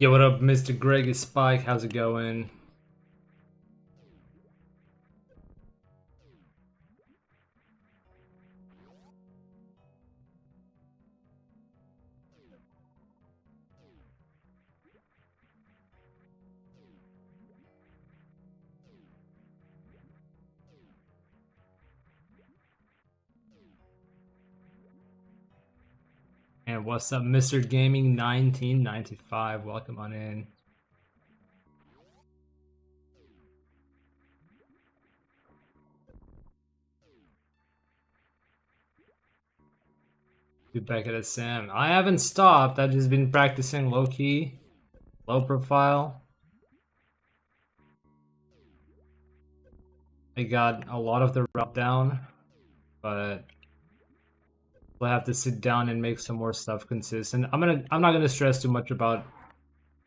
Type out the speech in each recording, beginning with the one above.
Yo, what up, Mr. Greg is Spike? How's it going? And what's up, Mr. Gaming 1995? Welcome on in. Get back at it, Sam. I haven't stopped. I've just been practicing low key, low profile. I got a lot of the route down, but we'll have to sit down and make some more stuff consistent. I'm not gonna stress too much about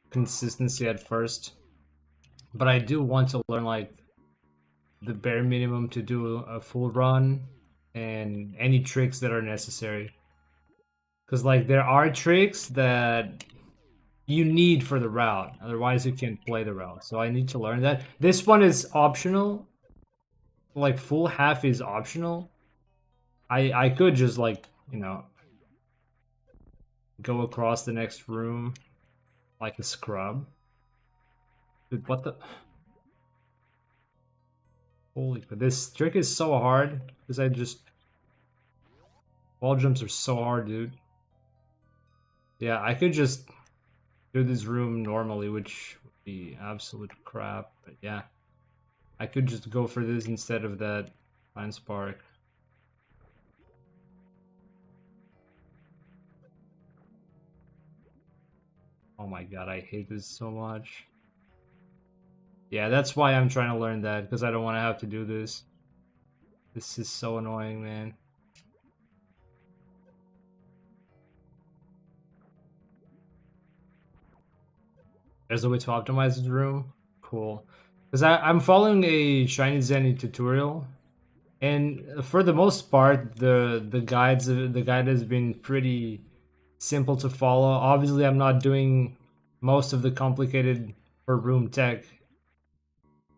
consistency at first, but I do want to learn like the bare minimum to do a full run and any tricks that are necessary. Because like there are tricks that you need for the route, otherwise you can't play the route. So I need to learn that. This one is optional. Like full half is optional. I could just like, you know, go across the next room like a scrub. Dude, what the holy, but this trick is so hard because I just wall jumps are so hard, dude. Yeah, I could just do this room normally, which would be absolute crap, but yeah. I could just go for this instead of that Fine Spark. Oh my god, I hate this so much. Yeah, that's why I'm trying to learn that, because I don't want to have to do this. This is so annoying, man. There's a way to optimize this room? Cool. Because I'm following a Shiny Zenny tutorial, and for the most part, the guide has been pretty simple to follow. Obviously, I'm not doing most of the complicated or room tech.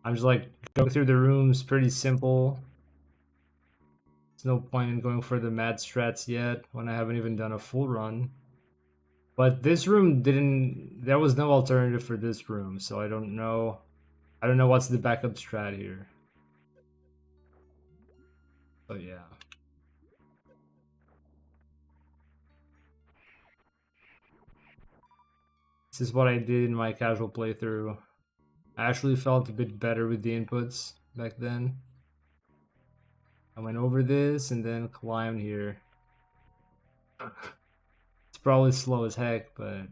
I'm just like going through the rooms, pretty simple. There's no point in going for the mad strats yet when I haven't even done a full run. But this room didn't. There was no alternative for this room, so I don't know. I don't know what's the backup strat here. But yeah. This is what I did in my casual playthrough. I actually felt a bit better with the inputs back then. I went over this and then climbed here. It's probably slow as heck, but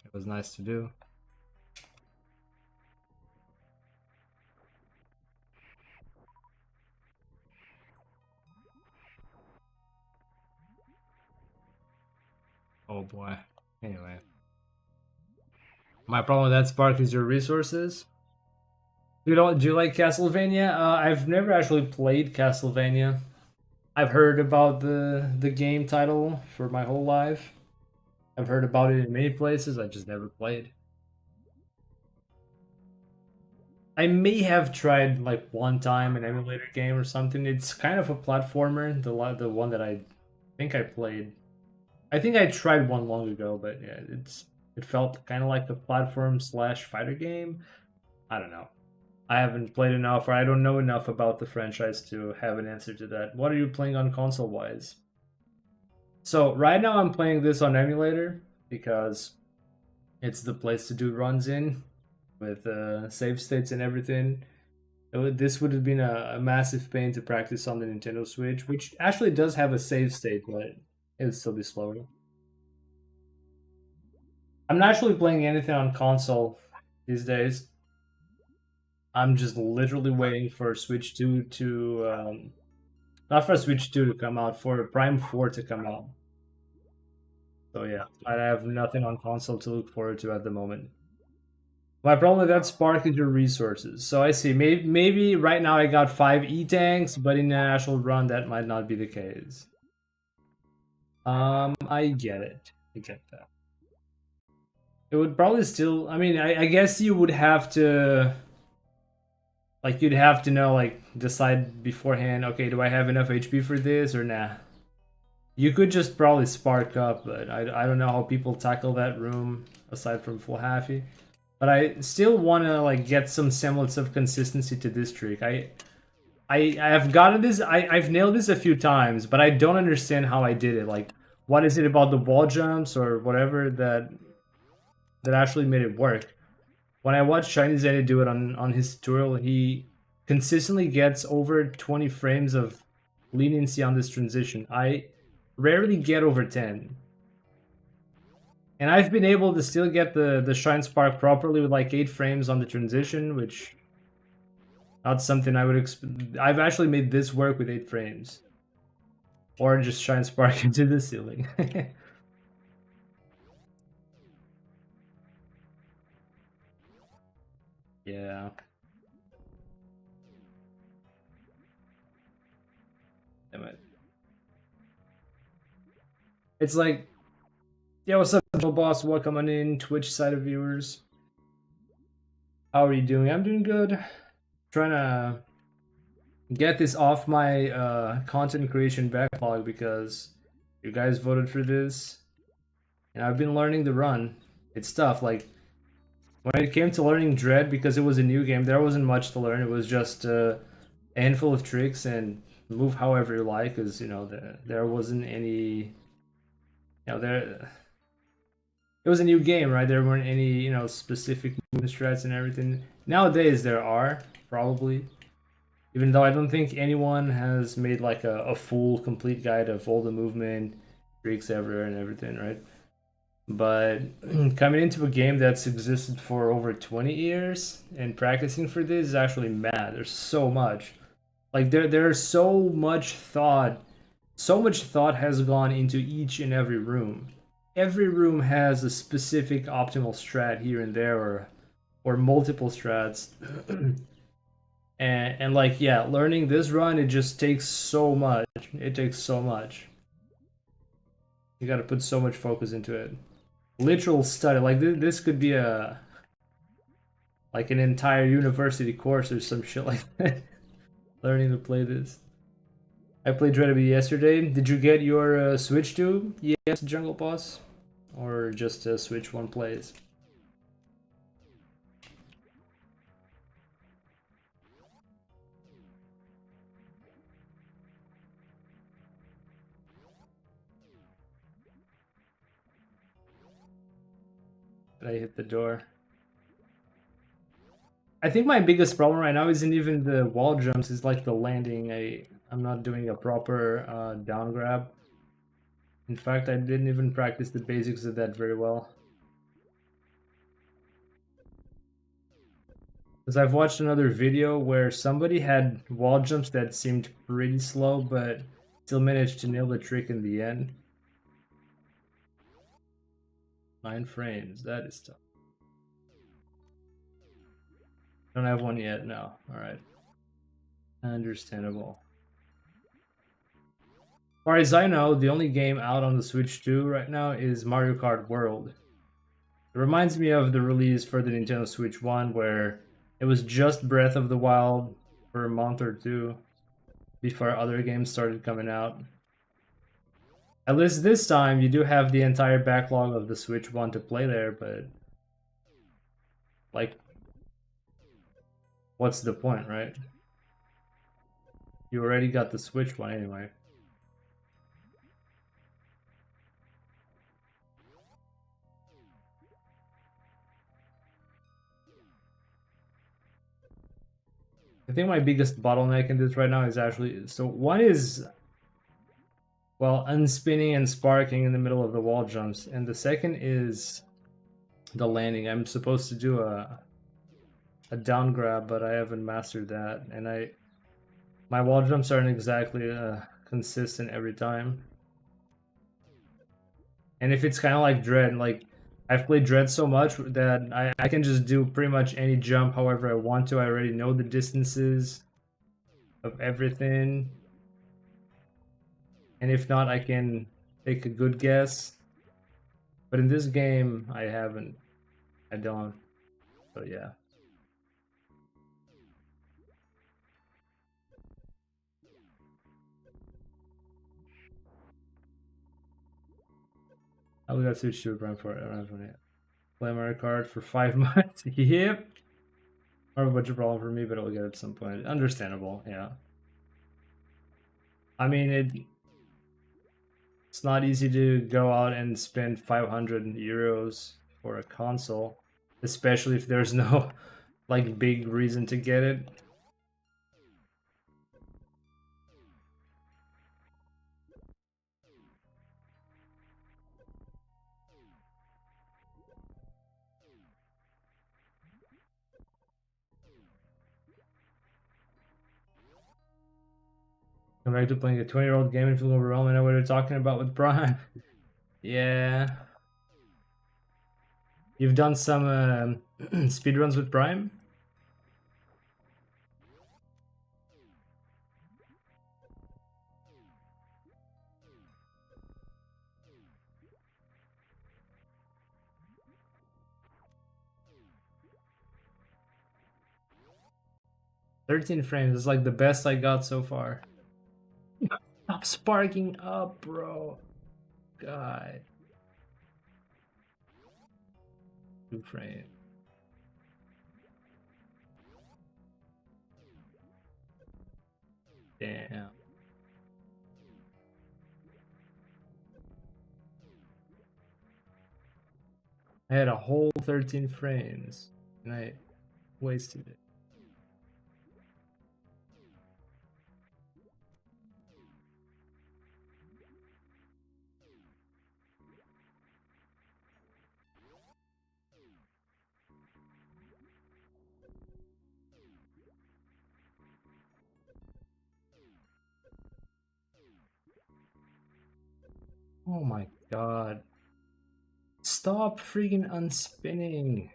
it was nice to do. Oh boy. Anyway. My problem with that Spark is your resources. Do you like Castlevania? I've never actually played Castlevania. I've heard about the game title for my whole life. I've heard about it in many places. I just never played. I may have tried like one time an emulator game or something. It's kind of a platformer. The one that I think I played. I think I tried one long ago, but yeah, it felt kind of like a platform slash fighter game. I don't know. I haven't played enough, or I don't know enough about the franchise to have an answer to that. What are you playing on console wise? So right now I'm playing this on emulator because it's the place to do runs in with save states and everything. This would have been a massive pain to practice on the Nintendo Switch, which actually does have a save state, but it would still be slower. I'm not actually playing anything on console these days. I'm just literally waiting for Switch 2 to not for Switch 2 to come out, for Prime 4 to come out. So yeah, I have nothing on console to look forward to at the moment. My problem with that Spark is your resources. So I see, maybe right now I got 5 E-tanks, but in an actual run that might not be the case. I get it. I get that. It would probably still. I mean, I guess you would have to. Like, you'd have to know, like, decide beforehand, okay, do I have enough HP for this or nah? You could just probably spark up, but I don't know how people tackle that room aside from full Halfy. But I still want to, like, get some semblance of consistency to this trick. I have gotten this, I've nailed this a few times, but I don't understand how I did it. Like, what is it about the wall jumps or whatever that actually made it work? When I watched Chinese Eddie do it on his tutorial, he consistently gets over 20 frames of leniency on this transition. I rarely get over 10. And I've been able to still get the Shine Spark properly with like 8 frames on the transition, which not something I would expect. I've actually made this work with 8 frames. Or just Shine Spark into the ceiling. Yeah. Damn it. It's like, yeah, what's up, boss? Welcome on in, Twitch side of viewers. How are you doing? I'm doing good. Trying to get this off my content creation backlog because you guys voted for this, and I've been learning the run. It's tough. Like, when it came to learning Dread, because it was a new game, there wasn't much to learn. It was just a handful of tricks and move however you like, because you know there wasn't any. You know, there. It was a new game, right? There weren't any, you know, specific movement strats and everything. Nowadays there are, probably. Even though I don't think anyone has made like a full complete guide of all the movement, tricks everywhere and everything, right? But coming into a game that's existed for over 20 years and practicing for this is actually mad. There's so much. Like there's so much thought has gone into each and every room. Every room has a specific optimal strat here and there, or multiple strats. And like, yeah, learning this run, it just takes so much. It takes so much. You got to put so much focus into it. Literal study. Like this could be a like an entire university course or some shit like that. Learning to play this. I played Dreadable yesterday. Did you get your Switch too? Yes, Jungle Boss, or just Switch one plays? Did I hit the door? I think my biggest problem right now isn't even the wall jumps, it's like the landing. I'm not doing a proper down grab. In fact, I didn't even practice the basics of that very well. Because I've watched another video where somebody had wall jumps that seemed pretty slow, but still managed to nail the trick in the end. 9 frames, that is tough. Don't have one yet, no. Alright. Understandable. As far as I know, the only game out on the Switch 2 right now is Mario Kart World. It reminds me of the release for the Nintendo Switch 1 where it was just Breath of the Wild for a month or two before other games started coming out. At least this time, you do have the entire backlog of the Switch 1 to play there, but like, what's the point, right? You already got the Switch 1 anyway. I think my biggest bottleneck in this right now is actually, so one is, well, unspinning and sparking in the middle of the wall jumps, and the second is the landing. I'm supposed to do a down grab, but I haven't mastered that, and my wall jumps aren't exactly consistent every time. And if it's kind of like Dread, like I've played Dread so much that I can just do pretty much any jump however I want to. I already know the distances of everything. And if not, I can take a good guess. But in this game, I haven't. I don't. So yeah. I will got switch to a brand for around for it. Play Mario Kart for 5 months. Yep. Or a budget problem for me, but I'll get it at some point. Understandable, yeah. I mean, it's not easy to go out and spend 500 euros for a console, especially if there's no like big reason to get it. Come back to playing a 20-year-old game and feel overwhelmed. I know what they're talking about with Prime. Yeah. You've done some speedruns with Prime? 13 frames is like the best I got so far. Stop sparking up, bro. God. 2 frames. Damn. I had a whole 13 frames and I wasted it. Oh my god. Stop freaking unspinning.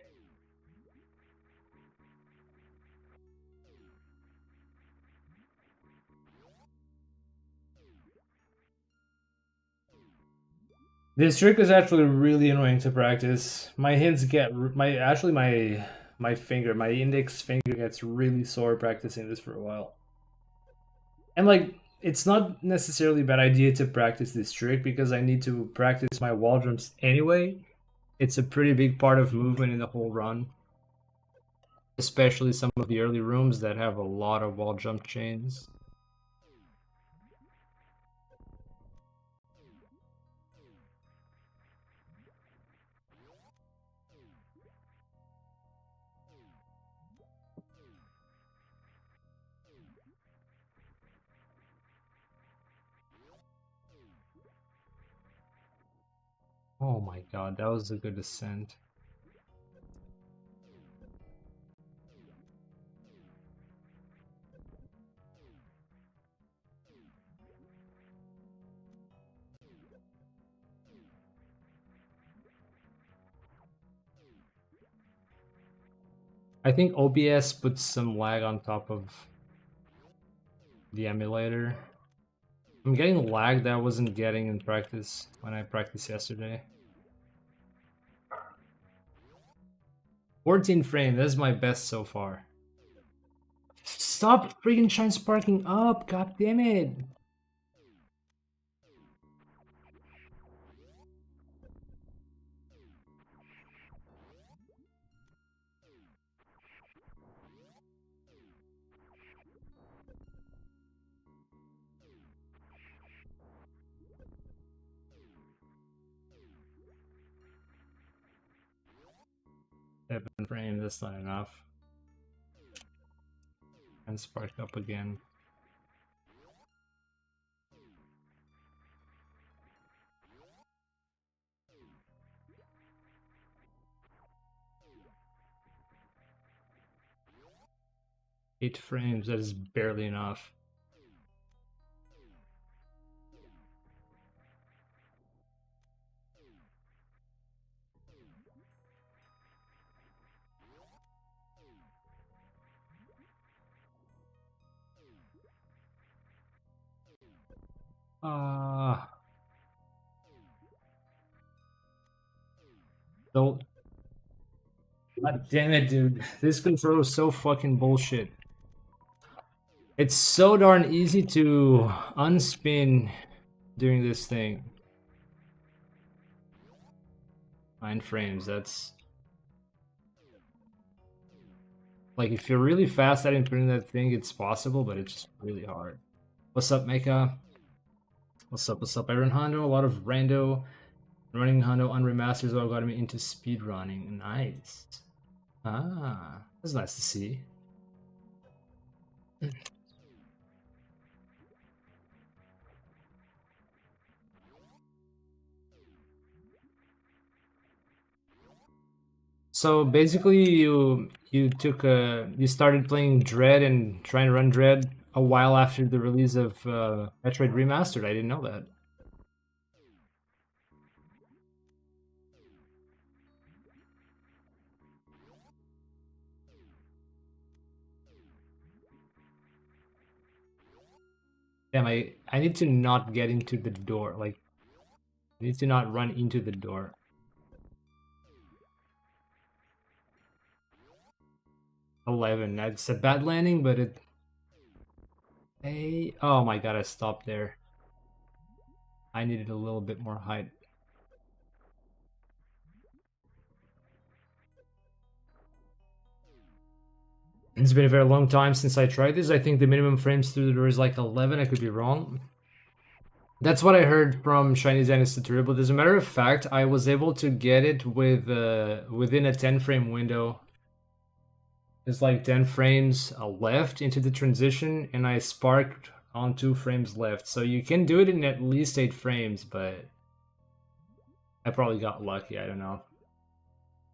This trick is actually really annoying to practice. My hands get my finger, my index finger gets really sore practicing this for a while. And like it's not necessarily a bad idea to practice this trick because I need to practice my wall jumps anyway. It's a pretty big part of movement in the whole run, especially some of the early rooms that have a lot of wall jump chains. Oh my god, that was a good ascent. I think OBS puts some lag on top of the emulator. I'm getting lag that I wasn't getting in practice when I practiced yesterday. 14 frame, that's my best so far. Stop freaking shine sparking up, god damn it! Seven frame, that's not enough. And spark up again. Eight frames, that is barely enough. Ah. God damn it, dude. This controller is so fucking bullshit. It's so darn easy to unspin during this thing. 9 frames, that's... Like, if you're really fast at inputting that thing, it's possible, but it's just really hard. What's up, Mecha? What's up? I run Hondo, a lot of rando. Running Hondo on remasters all got me into speedrunning. Nice. Ah, that's nice to see. So basically, you started playing Dread and trying to run Dread a while after the release of Metroid Remastered. I didn't know that. Damn, I need to not get into the door. Like, I need to not run into the door. $11. That's a bad landing, but it... Hey, oh my god, I stopped there. I needed a little bit more height. It's been a very long time since I tried this. I think the minimum frames through the door is like 11. I could be wrong. That's what I heard from Chinese Dynasty Tutorial. But as a matter of fact, I was able to get it with within a 10 frame window. There's like 10 frames left into the transition, and I sparked on 2 frames left. So you can do it in at least 8 frames, but I probably got lucky. I don't know.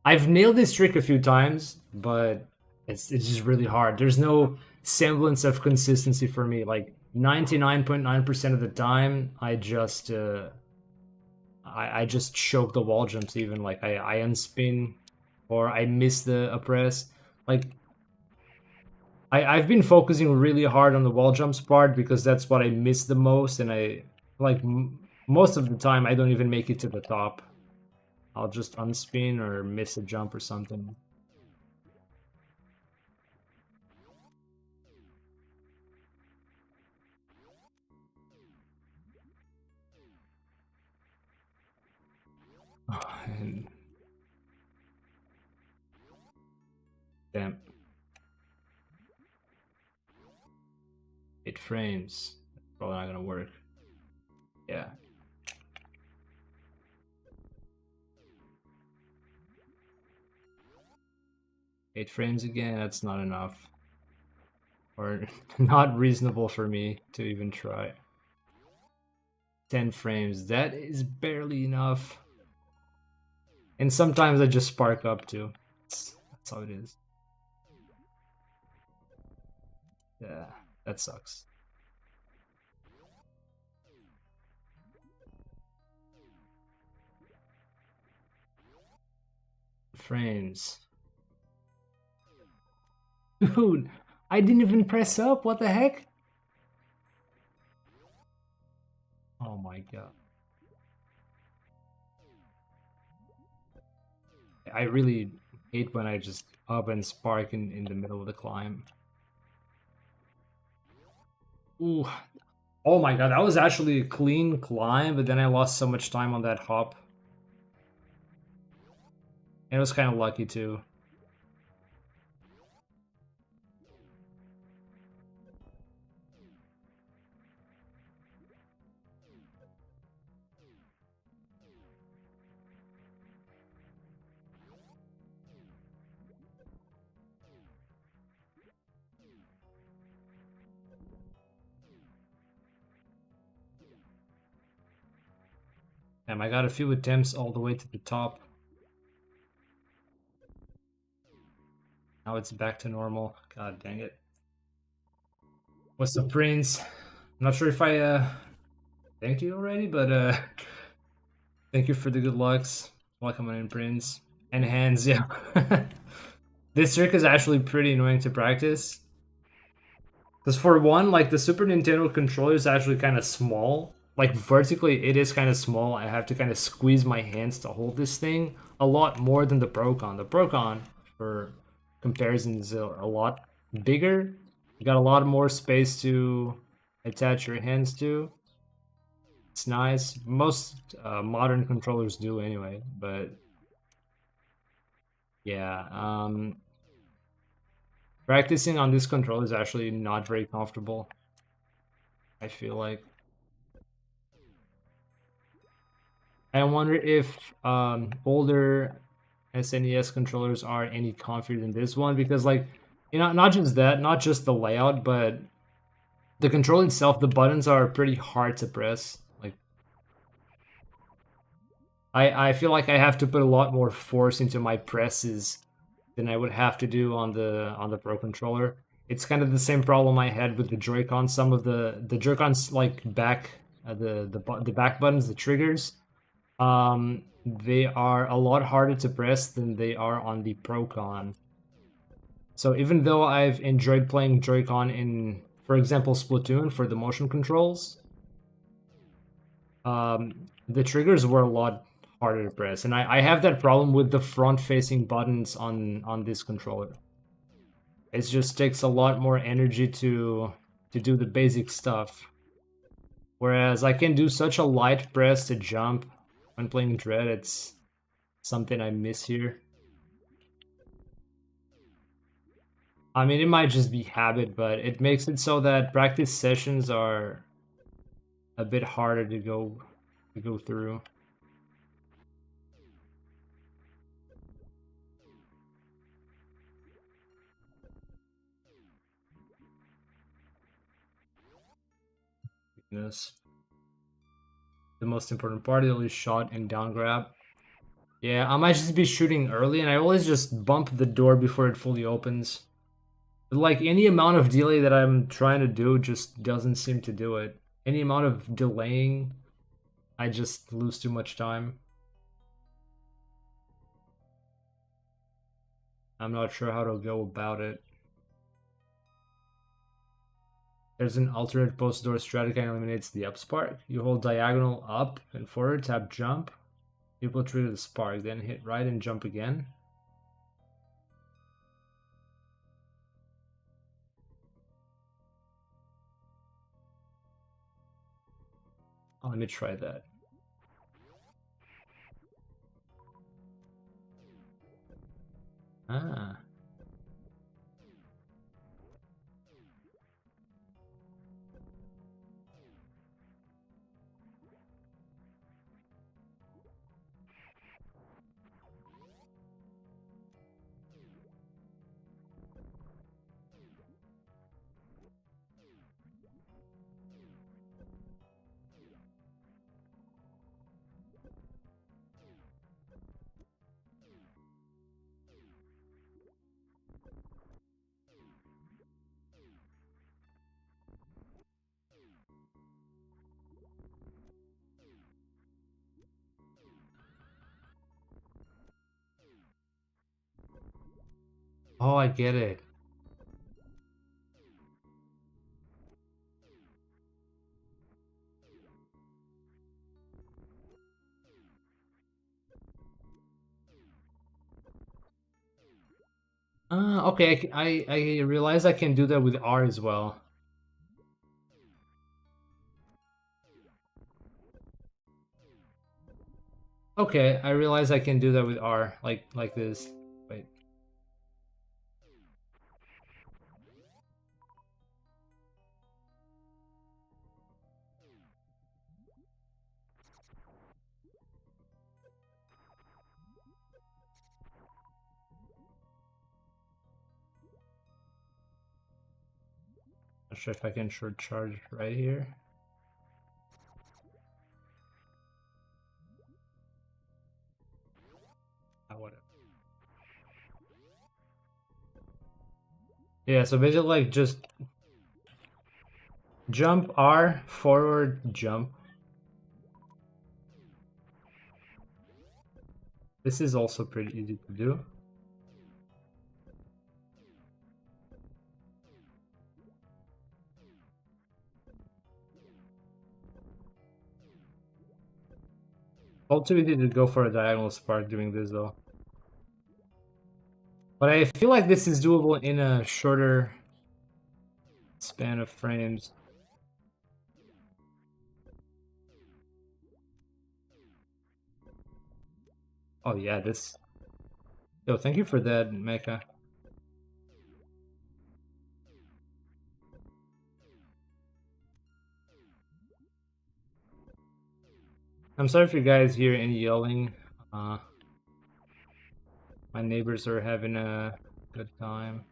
I've nailed this trick a few times, but it's just really hard. There's no semblance of consistency for me. Like 99.9% of the time, I just choke the wall jumps. Even like I unspin, or I miss the press. Like I've been focusing really hard on the wall jumps part because that's what I miss the most, and I like most of the time I don't even make it to the top. I'll just unspin or miss a jump or something. And damn. 8 frames. Probably not gonna work. Yeah. Eight frames again, that's not enough. Or not reasonable for me to even try. 10 frames, that is barely enough. And sometimes I just spark up too. That's how it is. Yeah, that sucks. Frames. Dude, I didn't even press up, what the heck? Oh my god. I really hate when I just up and spark in the middle of the climb. Ooh. Oh my god, that was actually a clean climb, but then I lost so much time on that hop. And it was kind of lucky too. Damn, I got a few attempts all the way to the top. Now it's back to normal. God dang it. What's up, Prince? I'm not sure if I thanked you already, but thank you for the good lucks. Welcome on in, Prince. And hands, yeah. This trick is actually pretty annoying to practice. Because for one, like the Super Nintendo controller is actually kind of small. Like vertically, it is kind of small. I have to kind of squeeze my hands to hold this thing a lot more than the Procon. The Procon, for comparison is a lot bigger. You got a lot more space to attach your hands to. It's nice. Most modern controllers do anyway, but yeah, practicing on this controller is actually not very comfortable, I feel like. I wonder if older SNES controllers are any comfier than this one, because like, you know, not just that, not just the layout, but the control itself, the buttons are pretty hard to press. Like, I feel like I have to put a lot more force into my presses than I would have to do on the Pro controller. It's kind of the same problem I had with the Joy-Con. Some of the Joy-Cons like back the back buttons, the triggers, they are a lot harder to press than they are on the Pro-Con. So even though I've enjoyed playing Joy-Con in, for example, Splatoon for the motion controls, the triggers were a lot harder to press, and I have that problem with the front-facing buttons on this controller. It just takes a lot more energy to do the basic stuff. Whereas I can do such a light press to jump when playing Dread. It's something I miss here. I mean, it might just be habit, but it makes it so that practice sessions are a bit harder to go through. Yes. The most important part is shot and down grab. Yeah, I might just be shooting early, and I always just bump the door before it fully opens. But like any amount of delay that I'm trying to do just doesn't seem to do it. Any amount of delaying, I just lose too much time. I'm not sure how to go about it. There's an alternate post-door strategy that eliminates the up spark. You hold diagonal up and forward, tap jump. You will trigger the spark, then hit right and jump again. Oh, let me try that. Ah. Oh, I get it. Okay, I realize I can do that with R as well. Okay, I realize I can do that with R, like this. Wait. Not sure if I can short charge right here. Whatever. Yeah, so basically like just jump R, forward, jump. This is also pretty easy to do. All too easy to go for a diagonal spark doing this though. But I feel like this is doable in a shorter span of frames. Oh yeah, this. Yo, thank you for that, Mecha. I'm sorry if you guys hear any yelling. My neighbors are having a good time.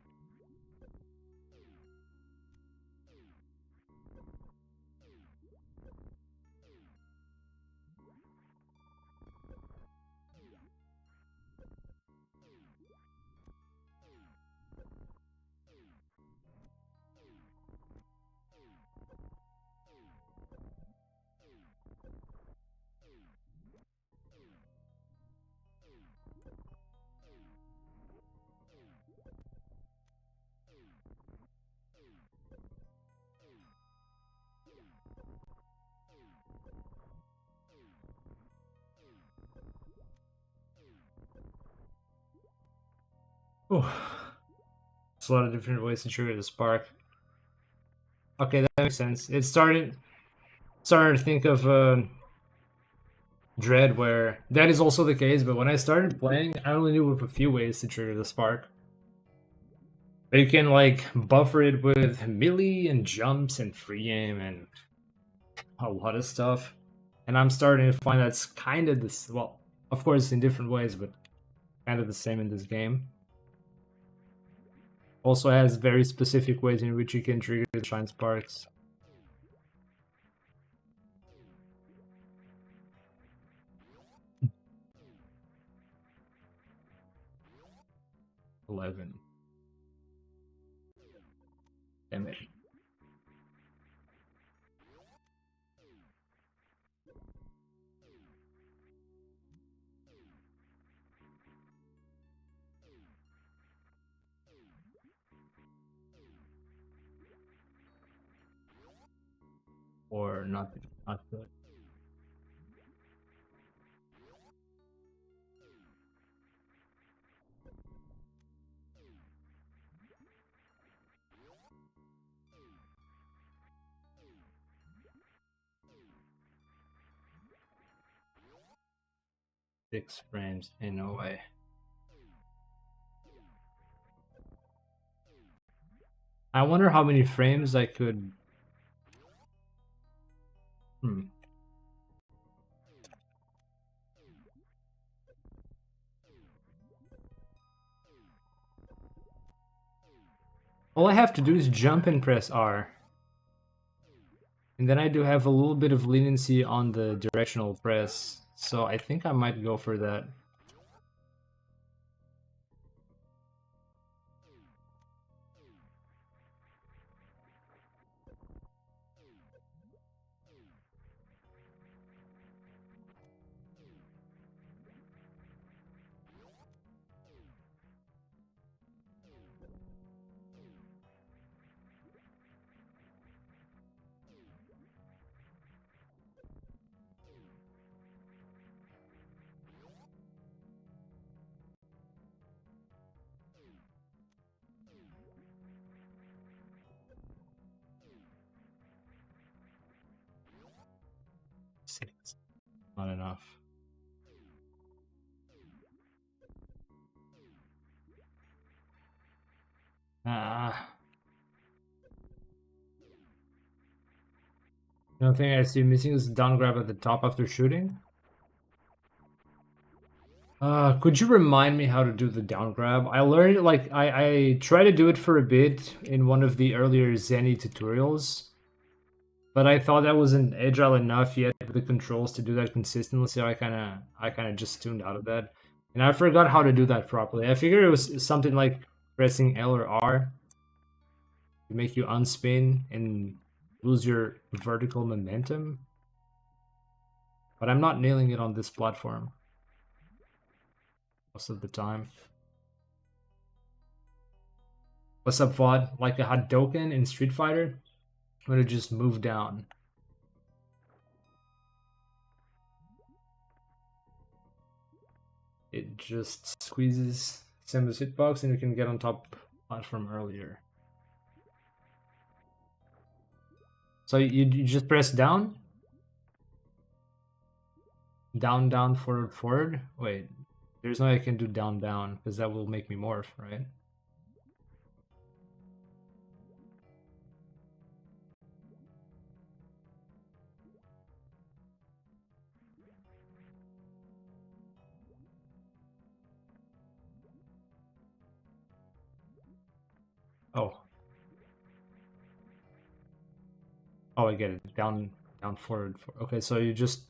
Oh, there's a lot of different ways to trigger the spark. Okay, that makes sense. It started to think of Dread, where that is also the case. But when I started playing, I only knew of a few ways to trigger the spark. But you can like buffer it with melee and jumps and free aim and a lot of stuff. And I'm starting to find that's kind of this. Well, of course, in different ways, but kind of the same in this game. Also has very specific ways in which you can trigger the shine sparks. $11. Damn it. Or not good. Six frames in no way. I wonder how many frames I could. All I have to do is jump and press R. And then I do have a little bit of leniency on the directional press. So I think I might go for that. Six. Not enough. Ah. The only thing I see missing is down grab at the top after shooting. Could you remind me how to do the down grab? I learned like I tried to do it for a bit in one of the earlier Zenny tutorials, but I thought that wasn't agile enough yet with the controls to do that consistently, so I kind of just tuned out of that. And I forgot how to do that properly. I figured it was something like pressing L or R to make you unspin and lose your vertical momentum. But I'm not nailing it on this platform most of the time. What's up, VOD? Like a Hadouken in Street Fighter? I'm gonna just move down. It just squeezes Same as hitbox, and you can get on top platform earlier. So you just press down? Down, down, forward, forward? Wait, there's no way I can do down, down, because that will make me morph, right? Oh. Oh, I get it. Down, down, forward. Okay, so you just...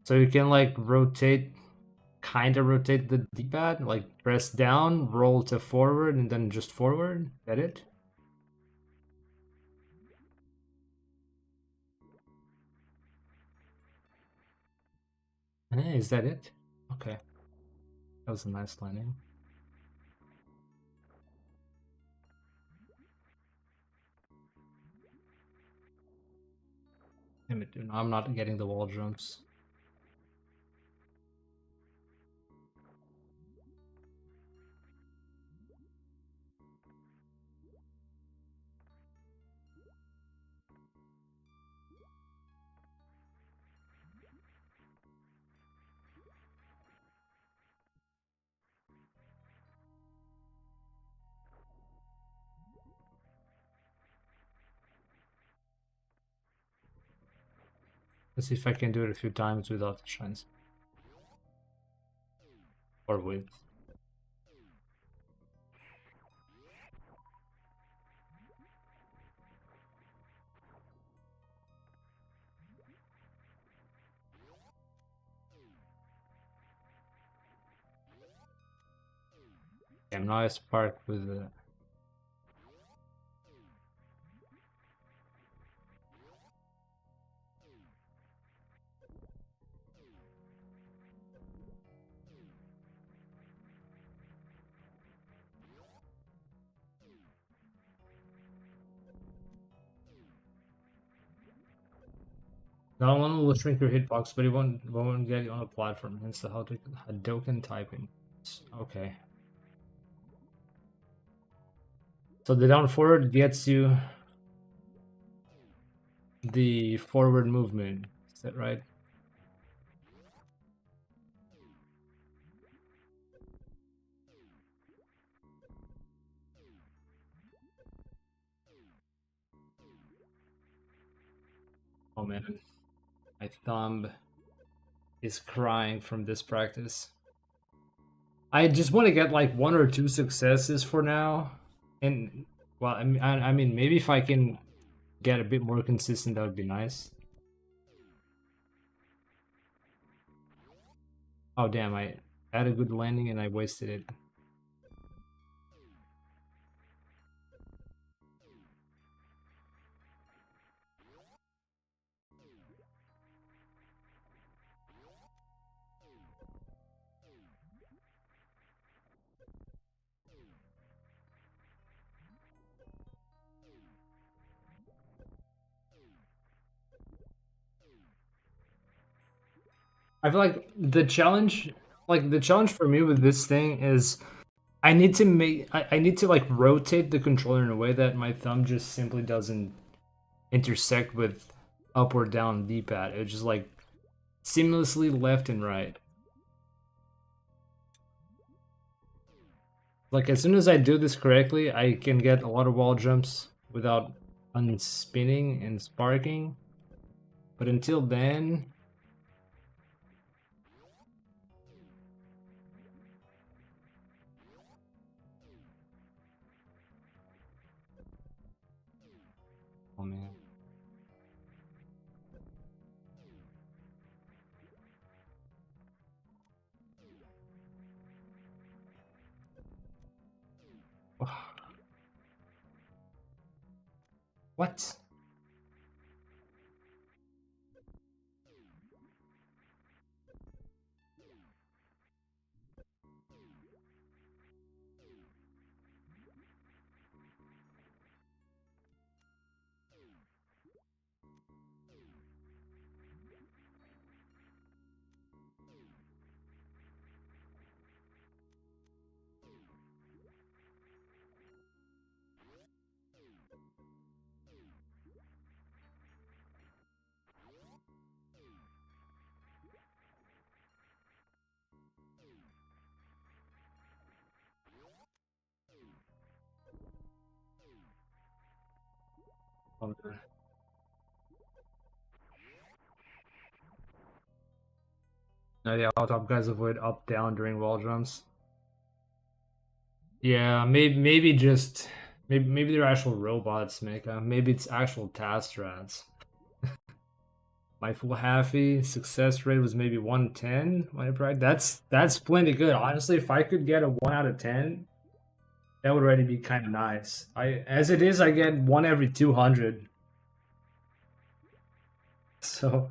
So you can, like, rotate... Kind of rotate the D-pad? Like, press down, roll to forward, and then just forward? Is that it? Is that it? Okay. That was a nice landing. Damn it, dude. I'm not getting the wall jumps. Let's see if I can do it a few times without the shines. Or with. Damn, now I spark with the... That one will shrink your hitbox, but it won't get you on a platform. Hence the Hadouken typing. Okay. So the down forward gets you the forward movement. Is that right? Oh man, my thumb is crying from this practice. I just want to get like 1 or 2 successes for now, and well, I mean, maybe if I can get a bit more consistent, that would be nice. Oh damn, I had a good landing and I wasted it. I feel like the challenge for me with this thing is I need to like rotate the controller in a way that my thumb just simply doesn't intersect with up or down D-pad. It's just like seamlessly left and right. Like as soon as I do this correctly, I can get a lot of wall jumps without unspinning and sparking. But until then, oh man. What? on the... No, yeah, all top guys avoid up down during wall jumps. Yeah, maybe just maybe they're actual robots, Mika. Maybe it's actual task rats. My full halfie success rate was maybe 110 when I practiced. That's plenty good. Honestly, if I could get a 1 out of 10, that would already be kind of nice. I as it is, I get 1 every 200. So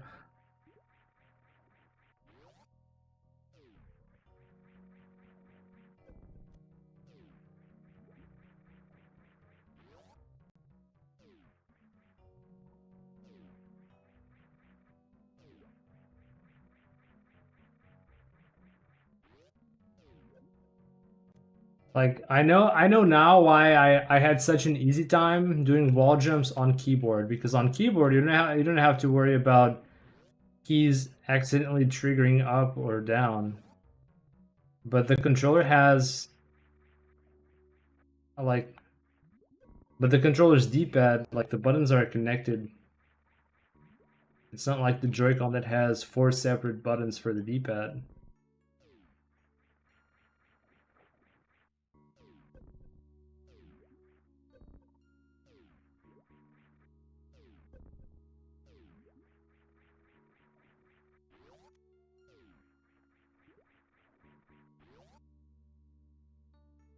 like I know now why I had such an easy time doing wall jumps on keyboard, because on keyboard you don't have to worry about keys accidentally triggering up or down. But the controller has like but the controller's D-pad, like the buttons are connected. It's not like the Joy-Con that has 4 separate buttons for the D-pad.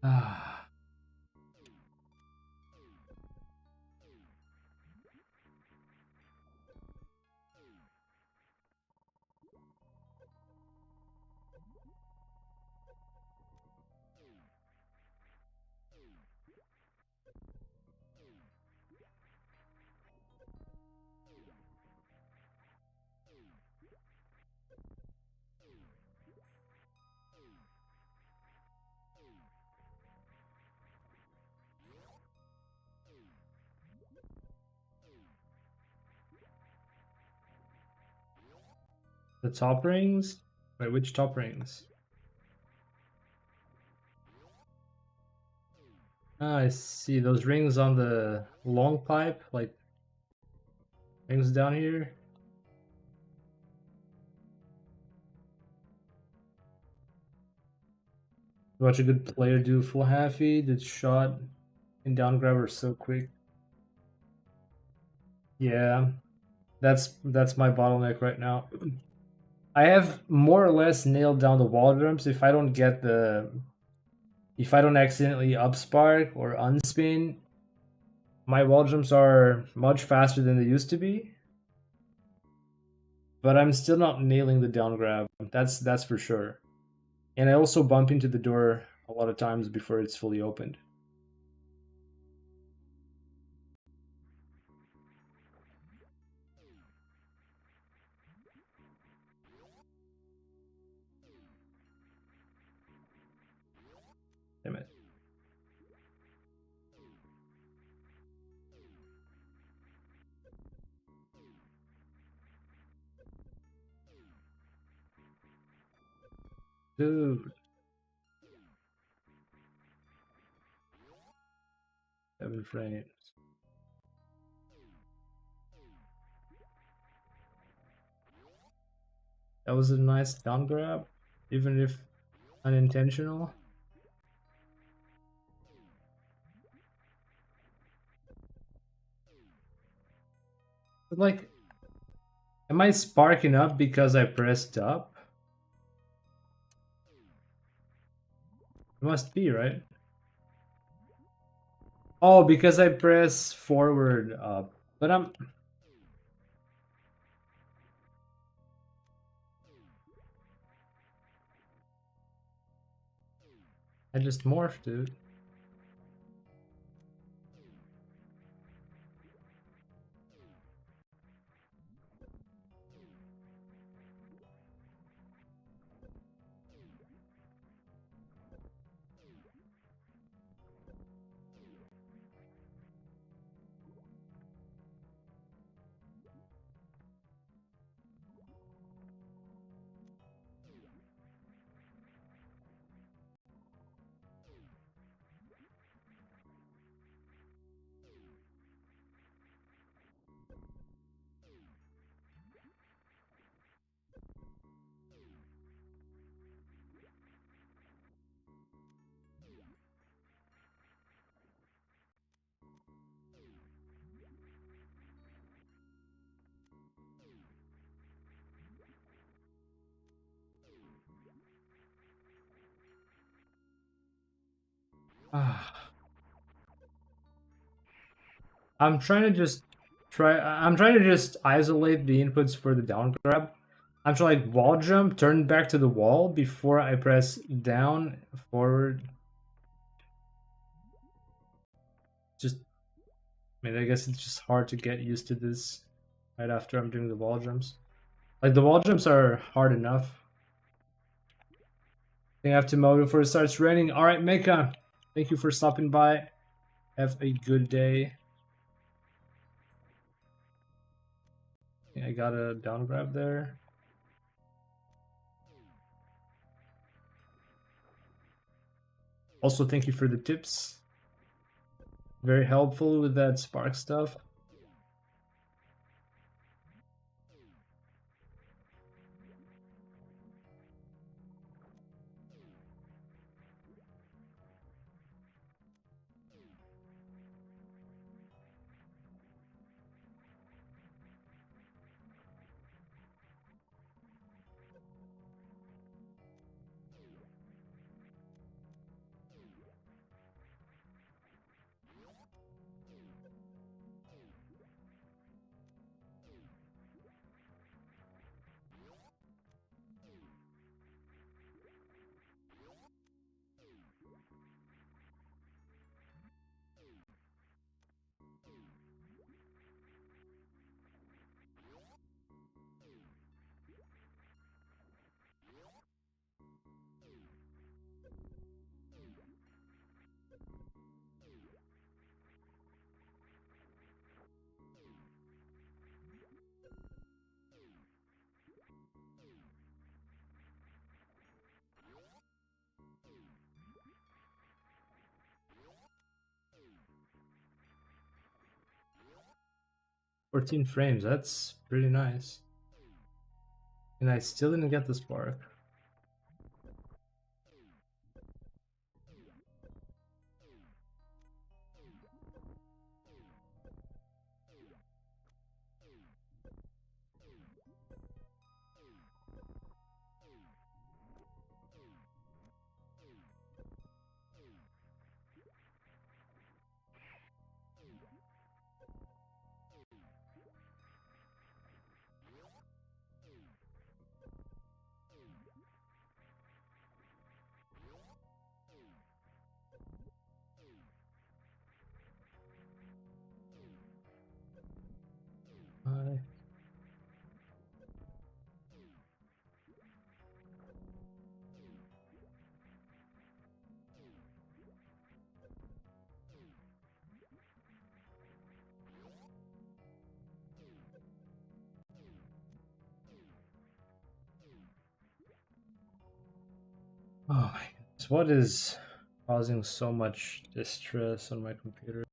Ah, the top rings? Wait, which top rings? Ah, I see those rings on the long pipe, like rings down here. Watch a good player do full halfie. The shot and down grabber so quick. Yeah, that's my bottleneck right now. I have more or less nailed down the wall jumps. If I don't accidentally upspark or unspin, my wall jumps are much faster than they used to be. But I'm still not nailing the down grab. That's for sure. And I also bump into the door a lot of times before it's fully opened. Damn it. Dude. 7 frames. That was a nice down grab, even if unintentional. But like, am I sparking up because I pressed up? It must be, right? Oh, because I press forward up. But I just morphed, dude. Ah, I'm trying to just I'm trying to just isolate the inputs for the down grab. I'm trying like wall jump, turn back to the wall before I press down, forward. Just, I mean, I guess it's just hard to get used to this right after I'm doing the wall jumps. Like the wall jumps are hard enough. I think I have to mow before it starts raining. All right, Mecha, thank you for stopping by. Have a good day. I got a down grab there. Also, thank you for the tips. Very helpful with that spark stuff. "14 frames, that's pretty nice." And I still didn't get the spark. Hi. Oh my goodness, what is causing so much distress on my computer?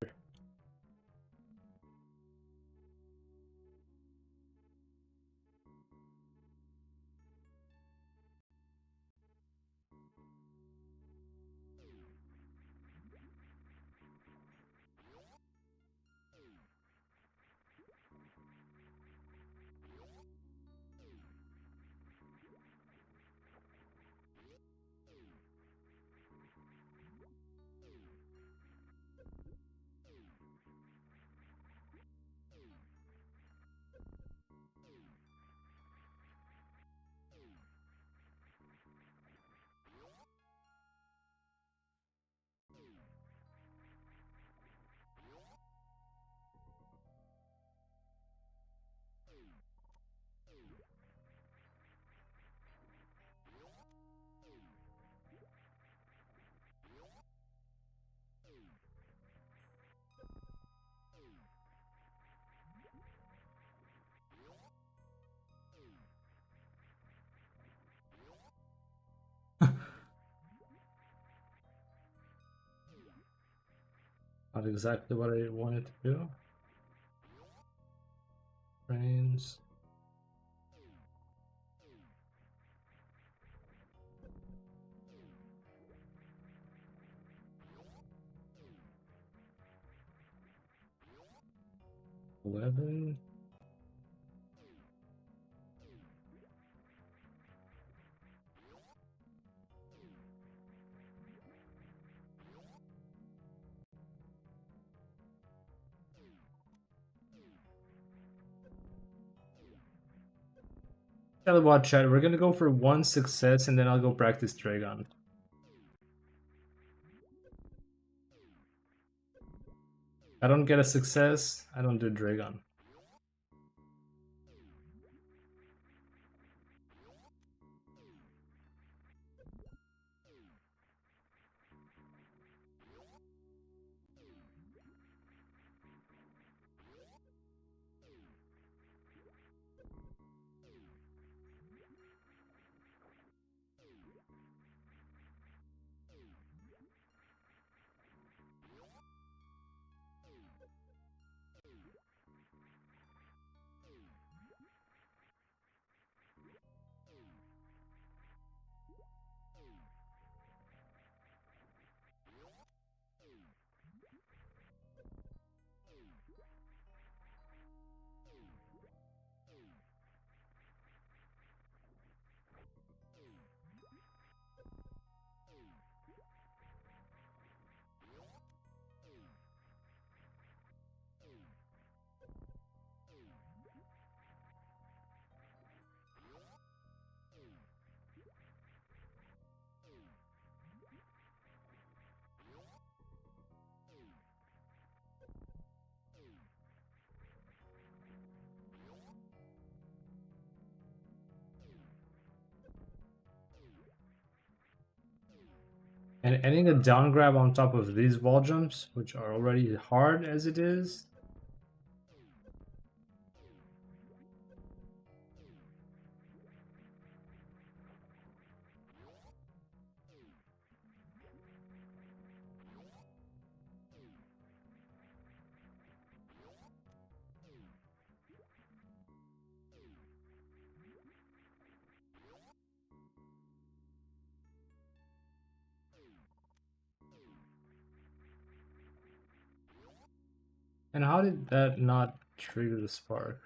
Not exactly what I wanted to do. Frames. $11. Tell you what, chat, we're gonna go for one success and then I'll go practice Dragon. I don't get a success, I don't do Dragon. And adding a down grab on top of these wall jumps, which are already hard as it is. And how did that not trigger the spark?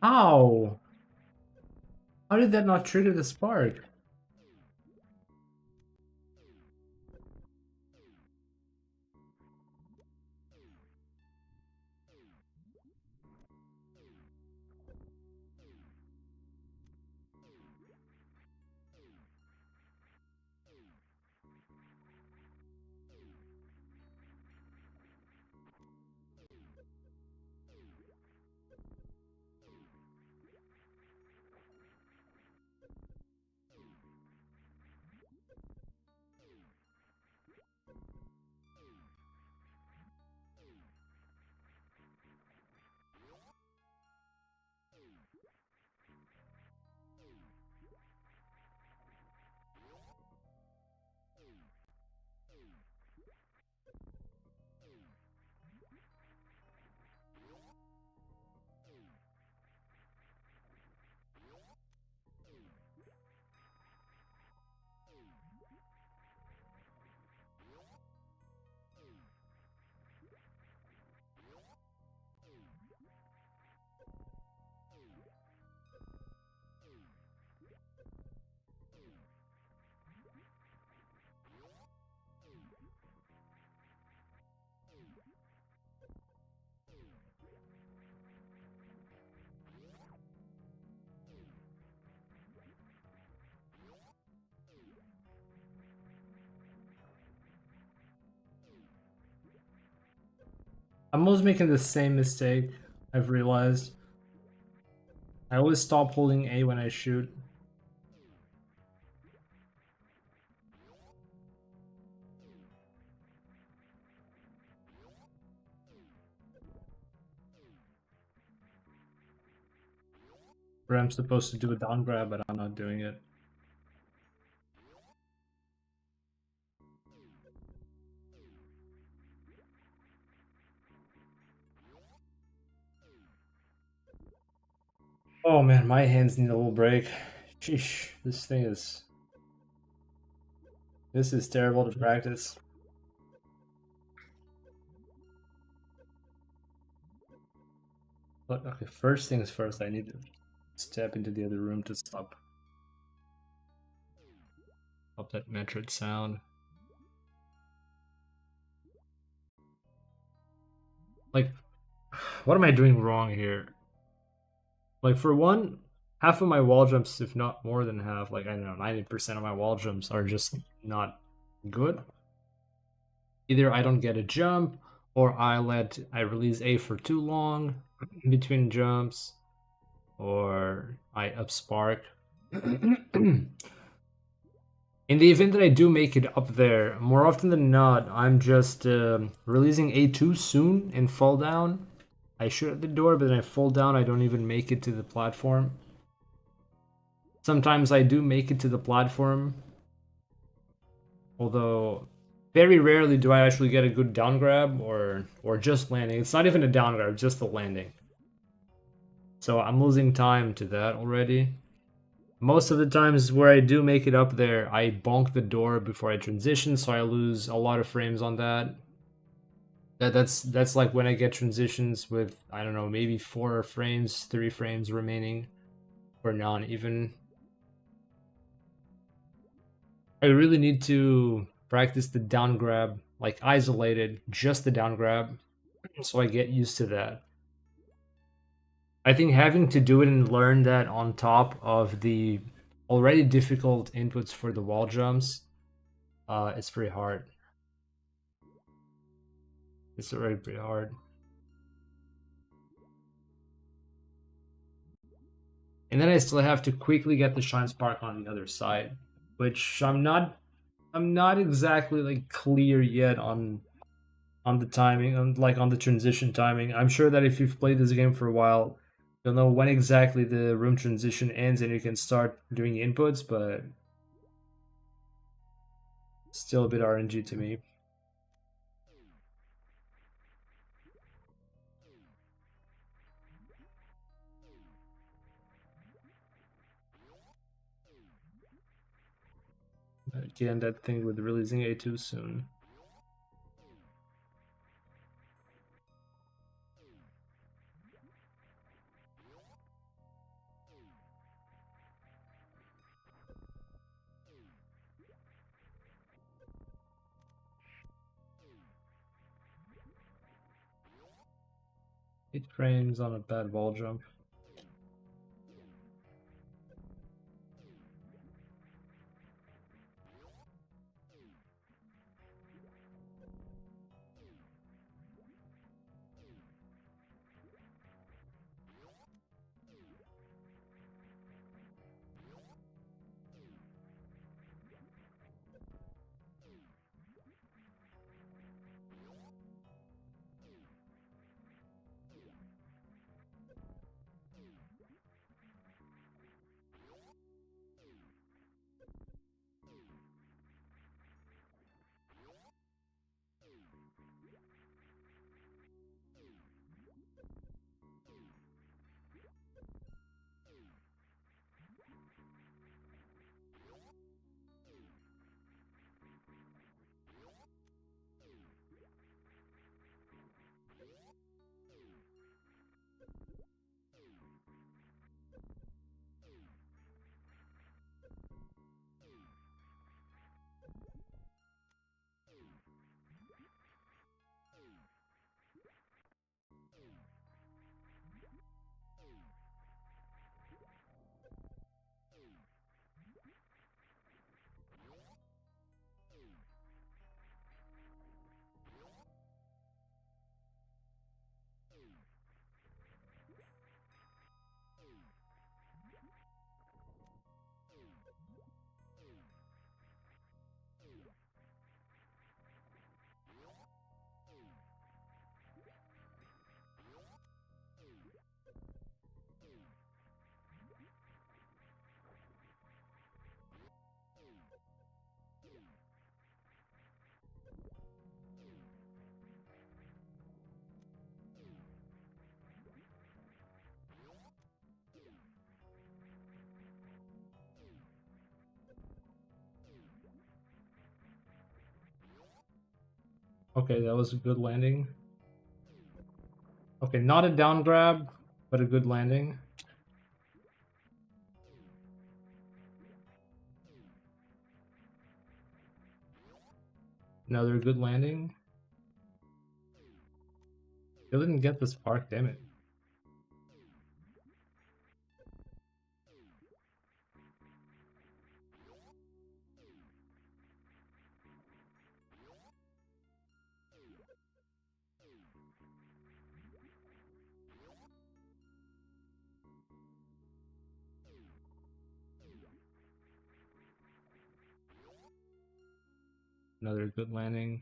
Ow! How did that not trigger the spark? I'm always making the same mistake, I've realized. I always stop holding A when I shoot. Where I'm supposed to do a down grab, but I'm not doing it. Oh man, my hands need a little break. Sheesh, this thing is... This is terrible to practice. But okay, first things first, I need to step into the other room to stop that metric sound. Like, what am I doing wrong here? Like, for one, half of my wall jumps, if not more than half, like, I don't know, 90% of my wall jumps are just not good. Either I don't get a jump, or I release A for too long in between jumps, or I up spark. In the event that I do make it up there, more often than not, I'm just releasing A too soon and fall down. I shoot at the door, but then I fall down, I don't even make it to the platform. Sometimes I do make it to the platform, although very rarely do I actually get a good down grab or just landing. It's not even a down grab, just the landing. So I'm losing time to that already. Most of the times where I do make it up there, I bonk the door before I transition, so I lose a lot of frames on that. That's like when I get transitions with, I don't know, maybe 4 frames, 3 frames remaining, or non even. I really need to practice the down grab, like isolated, just the down grab, so I get used to that. I think having to do it and learn that on top of the already difficult inputs for the wall jumps, it's pretty hard. It's already pretty hard. And then I still have to quickly get the Shine Spark on the other side, which I'm not exactly like clear yet on the timing, on the transition timing. I'm sure that if you've played this game for a while, you'll know when exactly the room transition ends and you can start doing inputs, but still a bit RNG to me. Again, that thing with releasing A too soon. 8 frames on a bad wall jump. Okay, that was a good landing. Okay, not a down grab, but a good landing. Another good landing. Still didn't get the spark, damn it. Another good landing.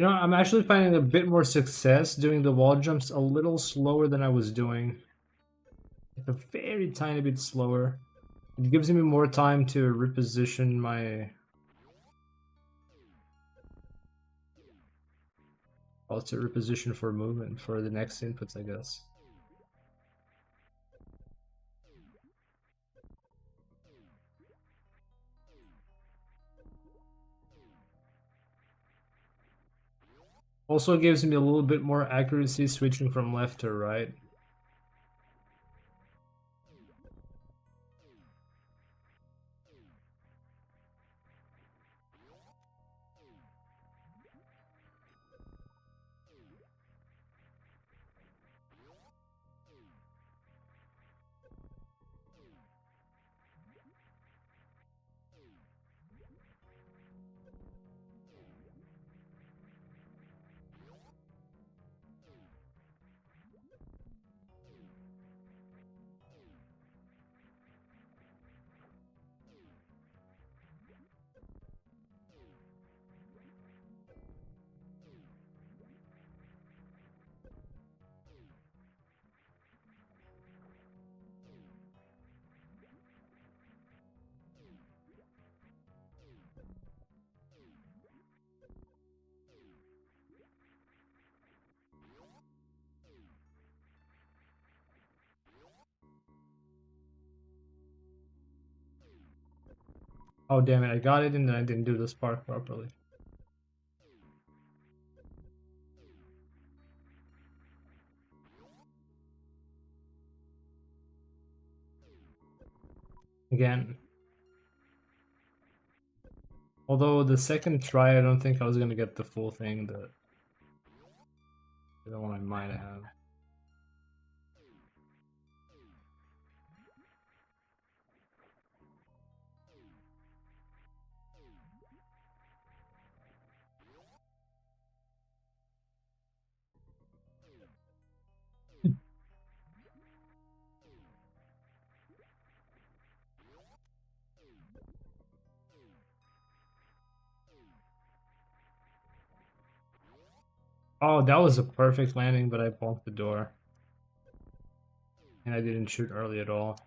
You know, I'm actually finding a bit more success doing the wall jumps a little slower than I was doing. Like a very tiny bit slower. It gives me more time to reposition my Also reposition for movement for the next inputs, I guess. Also gives me a little bit more accuracy switching from left to right. Oh damn it, I got it and then I didn't do the spark properly. Again. Although the second try, I don't think I was gonna get the full thing, the one I might have. Oh, that was a perfect landing, but I bonked the door. And I didn't shoot early at all.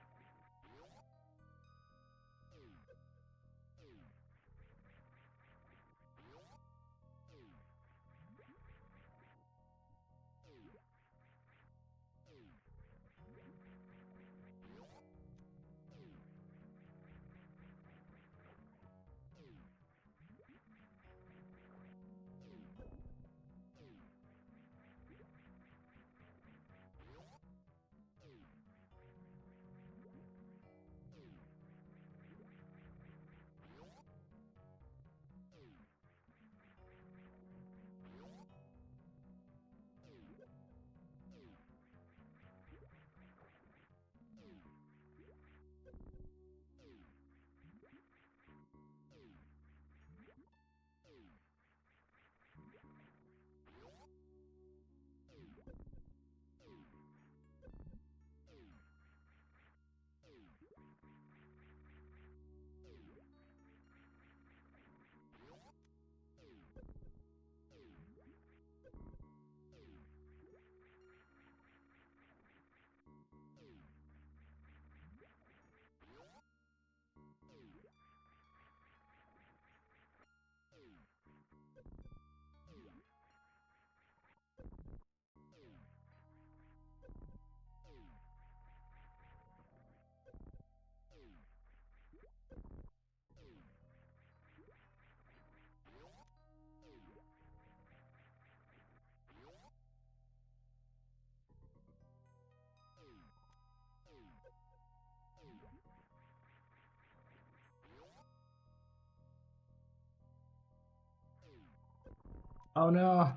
Oh no!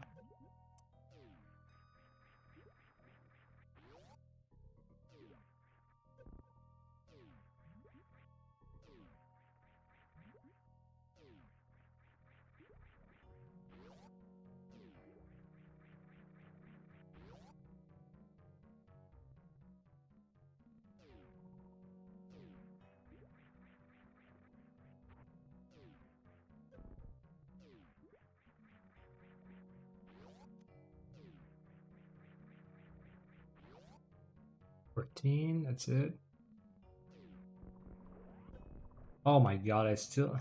$14, that's it. Oh my god, I still...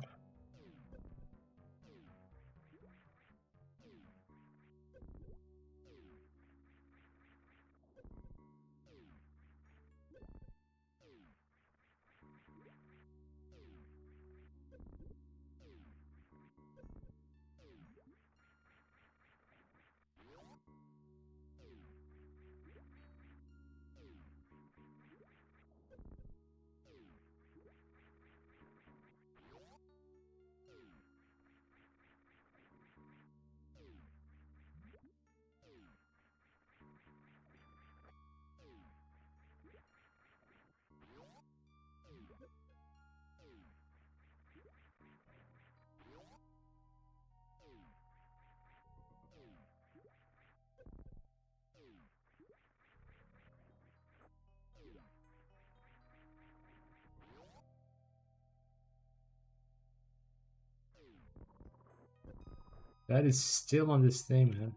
That is still on this thing, man.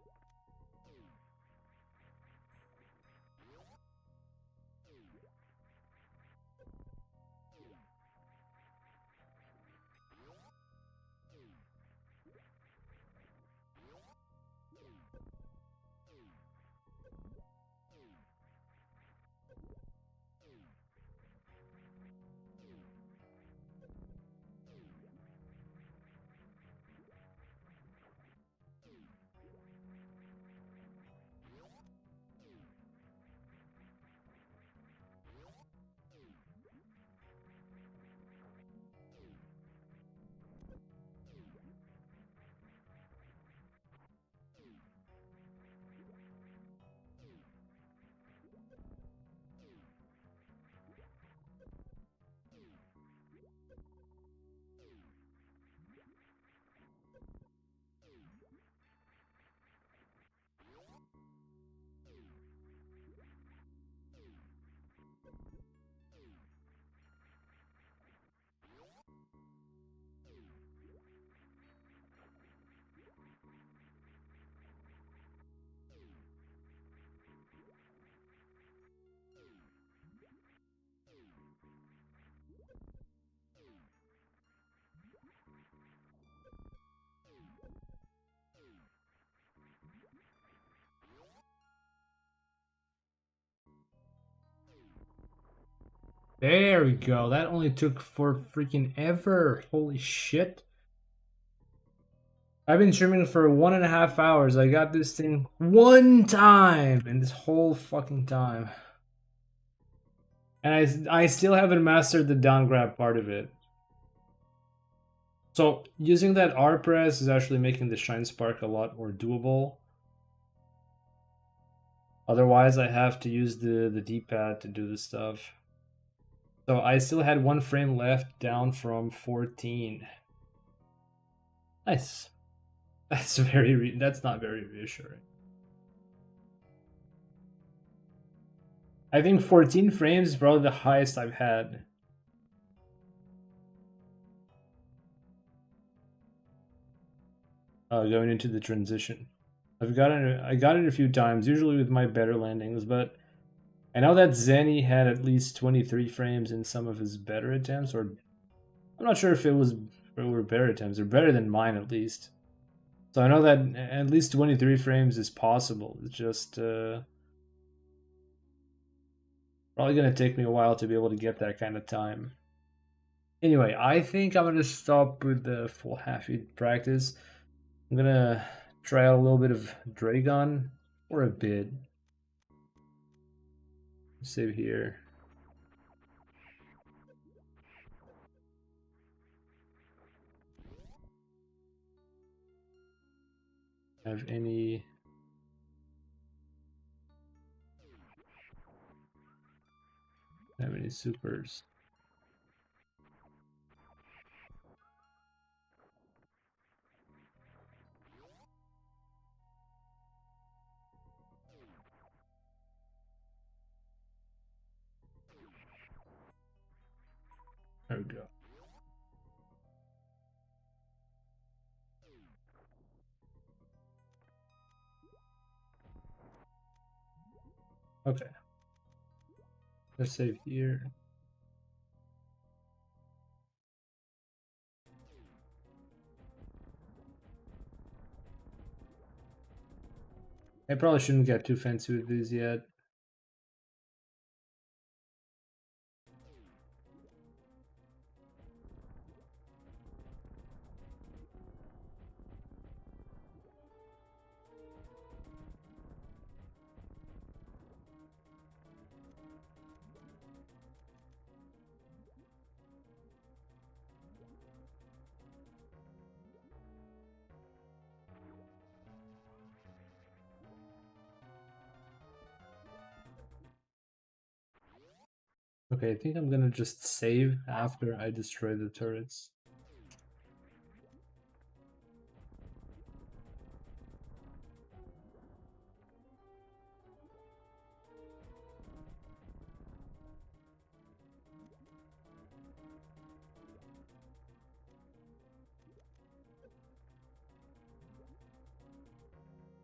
There we go. That only took for freaking ever. Holy shit. I've been streaming for 1.5 hours. I got this thing one time in this whole fucking time. And I still haven't mastered the down grab part of it. So using that R press is actually making the Shine Spark a lot more doable. Otherwise, I have to use the D-pad to do this stuff. So I still had 1 frame left, down from 14. Nice. That's not very reassuring. I think 14 frames is probably the highest I've had. Going into the transition. I got it a few times, usually with my better landings, but I know that Zenny had at least 23 frames in some of his better attempts, or I'm not sure if it were better attempts. They're better than mine at least. So I know that at least 23 frames is possible. It's just probably gonna take me a while to be able to get that kind of time. Anyway, I think I'm gonna stop with the full Halfy practice. I'm gonna try out a little bit of Dragon for a bit. Save here. Have any supers? There we go. Okay. Let's save here. I probably shouldn't get too fancy with these yet. Okay, I think I'm gonna just save after I destroy the turrets.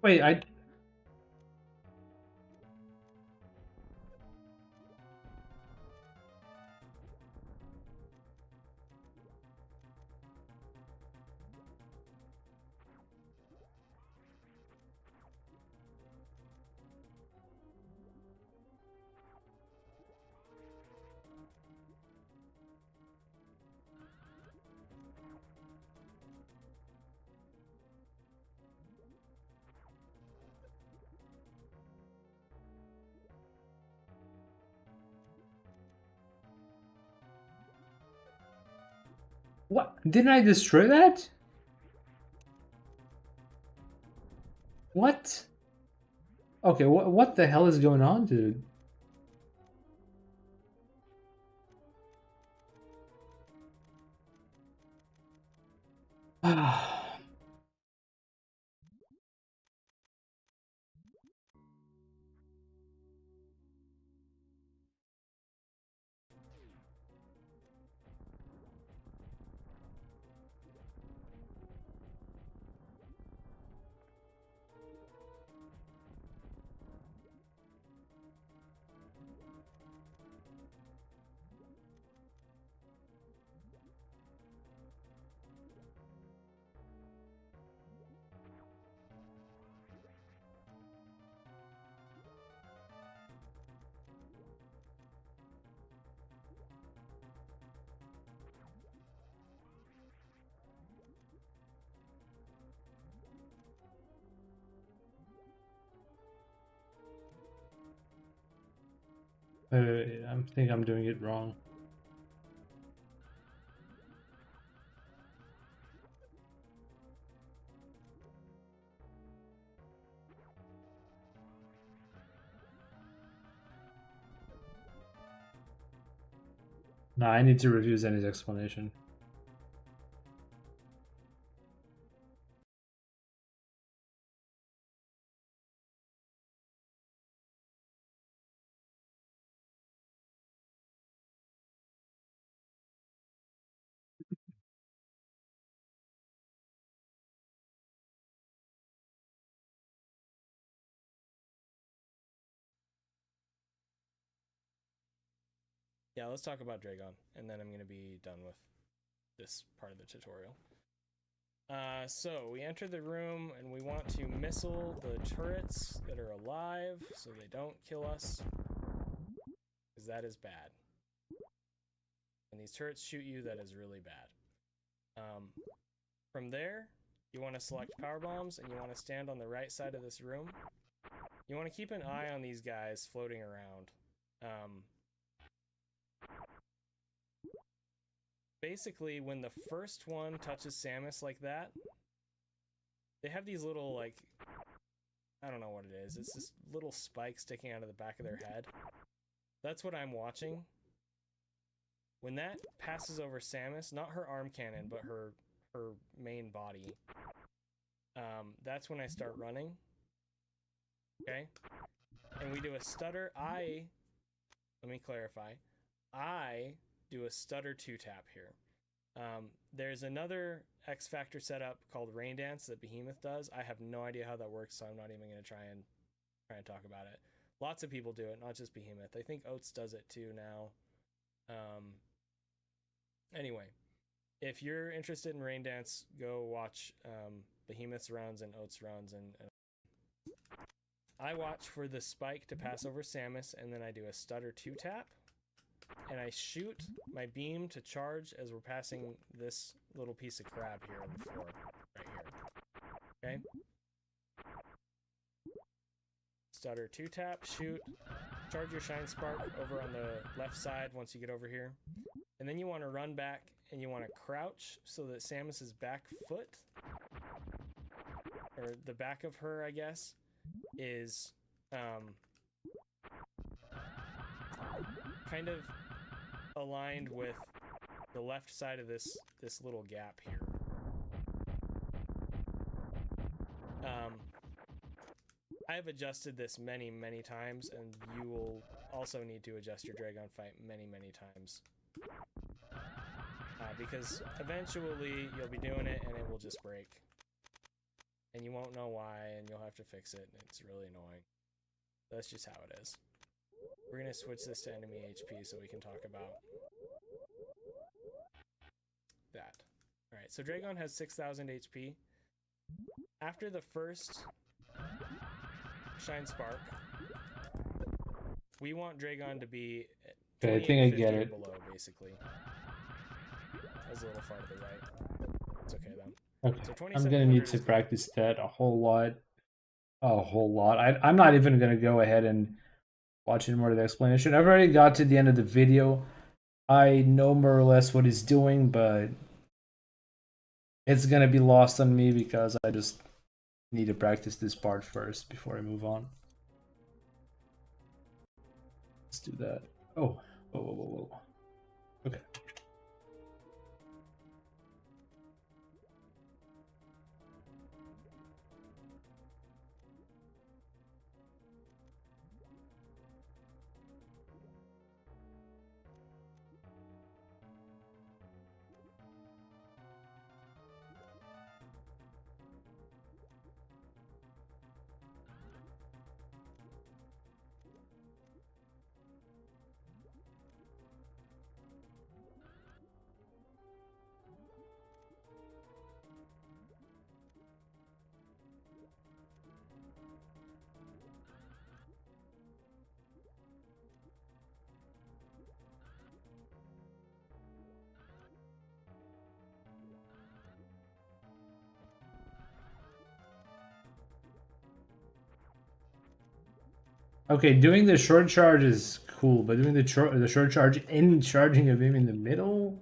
Wait, I... What? Didn't I destroy that? What? Okay, what the hell is going on, dude? I think I'm doing it wrong. No, I need to review Zenny's explanation. Yeah, let's talk about Dragon, and then I'm going to be done with this part of the tutorial. So we enter the room and we want to missile the turrets that are alive so they don't kill us, because that is bad. When these turrets shoot you, that is really bad. From there, you want to select power bombs and you want to stand on the right side of this room. You want to keep an eye on these guys floating around. Basically, when the first one touches Samus like that, they have these little, like, I don't know what it is. It's this little spike sticking out of the back of their head. That's what I'm watching. When that passes over Samus, not her arm cannon, but her main body, that's when I start running. Okay? And we do a stutter. Let me clarify. I do a stutter 2-tap here. There's another X Factor setup called Rain Dance that Behemoth does. I have no idea how that works, so I'm not even going to try and talk about it. Lots of people do it, not just Behemoth. I think Oats does it too now. Anyway, if you're interested in Rain Dance, go watch Behemoth's runs and Oats runs. And I watch for the spike to pass over Samus, and then I do a stutter 2-tap. And I shoot my beam to charge as we're passing this little piece of crab here on the floor, right here. Okay? Stutter 2-tap, shoot, charge your Shine Spark over on the left side once you get over here. And then you want to run back and you want to crouch so that Samus's back foot, or the back of her, I guess, is kind of aligned with the left side of this little gap here. I've adjusted this many times, and you will also need to adjust your Dragon fight many times. Because eventually you'll be doing it and it will just break. and you won't know why, and you'll have to fix it, and it's really annoying. That's just how it is. We're gonna switch this to enemy HP so we can talk about that. Alright, so Dragon has 6,000 HP. After the first Shine Spark, we want Dragon to be Okay, I think I get or it. below, basically. That was a little far to the right. It's okay, though. Okay, So I'm gonna need to practice that a whole lot. A whole lot. I'm not even gonna go ahead and watch any more of the explanation. I've already got to the end of the video. I know more or less what he's doing, but it's gonna be lost on me because I just need to practice this part first before I move on. Let's do that. Oh, whoa, whoa, whoa, whoa. Okay. Okay, doing the short charge is cool, but doing the short charge and charging of him in the middle.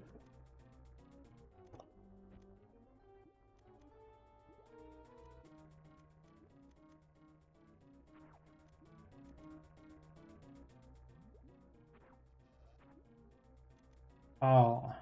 Oh.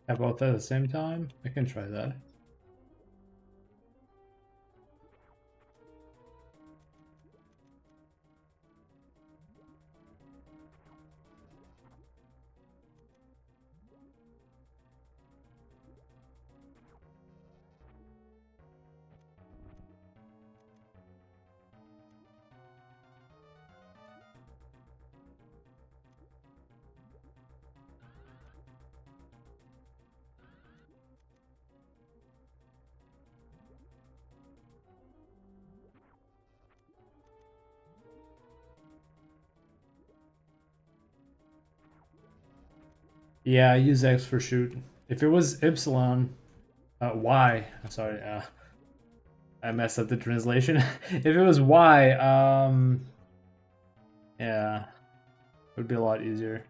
Have both at the same time? I can try that. Yeah, I use X for shoot. If it was Ypsilon, Y, I'm sorry, I messed up the translation. If it was Y, yeah, it would be a lot easier.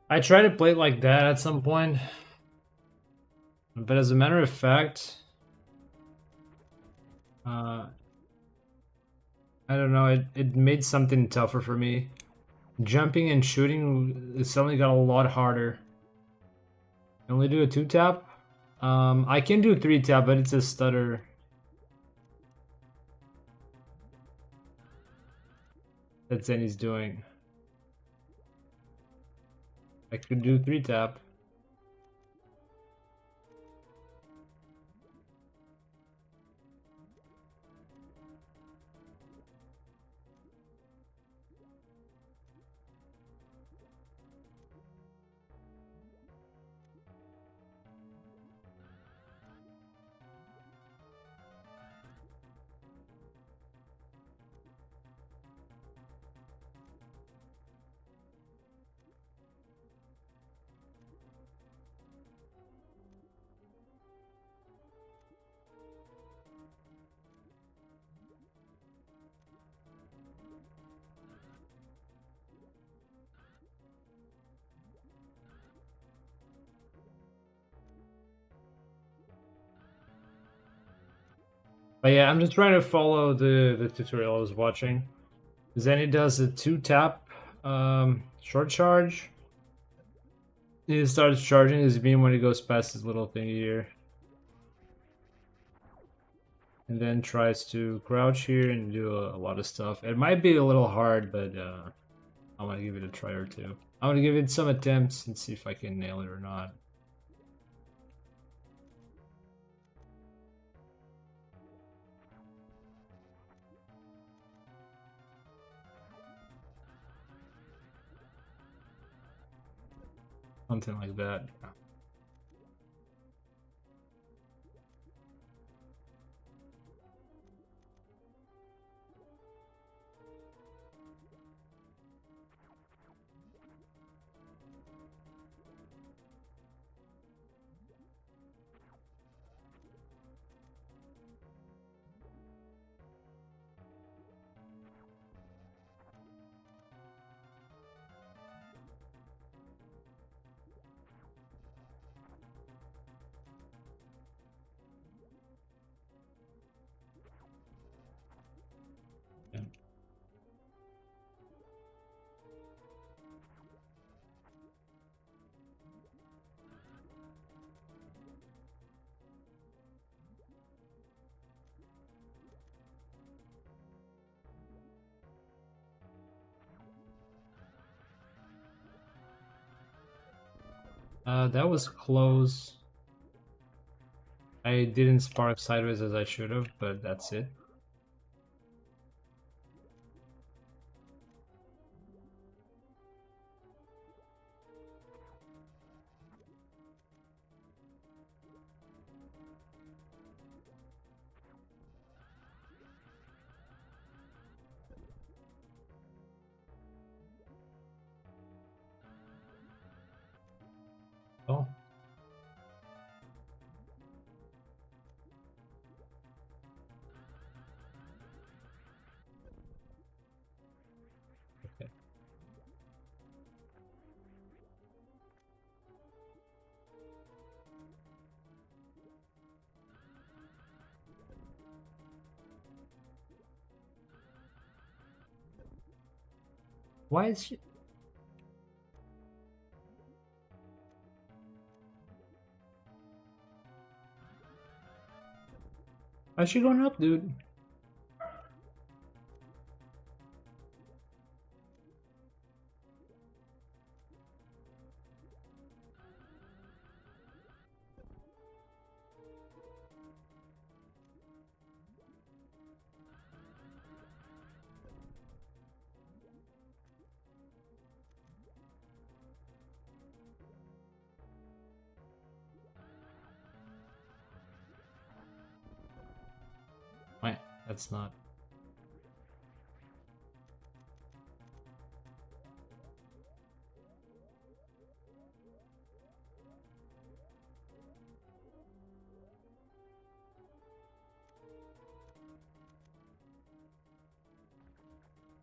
I tried to play it like that at some point, but as a matter of fact, uh, I don't know, it made something tougher for me. Jumping and shooting, it suddenly got a lot harder. I only do a 2-tap. I can do 3-tap, but it's a stutter. That Zenny's doing. I could do 3-tap. But yeah, I'm just trying to follow the tutorial I was watching. Zenny does a 2-tap short charge. He starts charging his beam when he goes past this little thing here. And then tries to crouch here and do a lot of stuff. It might be a little hard, but I want to give it a try or two. I want to give it some attempts and see if I can nail it or not. Something like that. That was close. I didn't spark sideways as I should have, but that's it. Oh. Okay. Why is she? Why is she going up, dude? Why? That's not.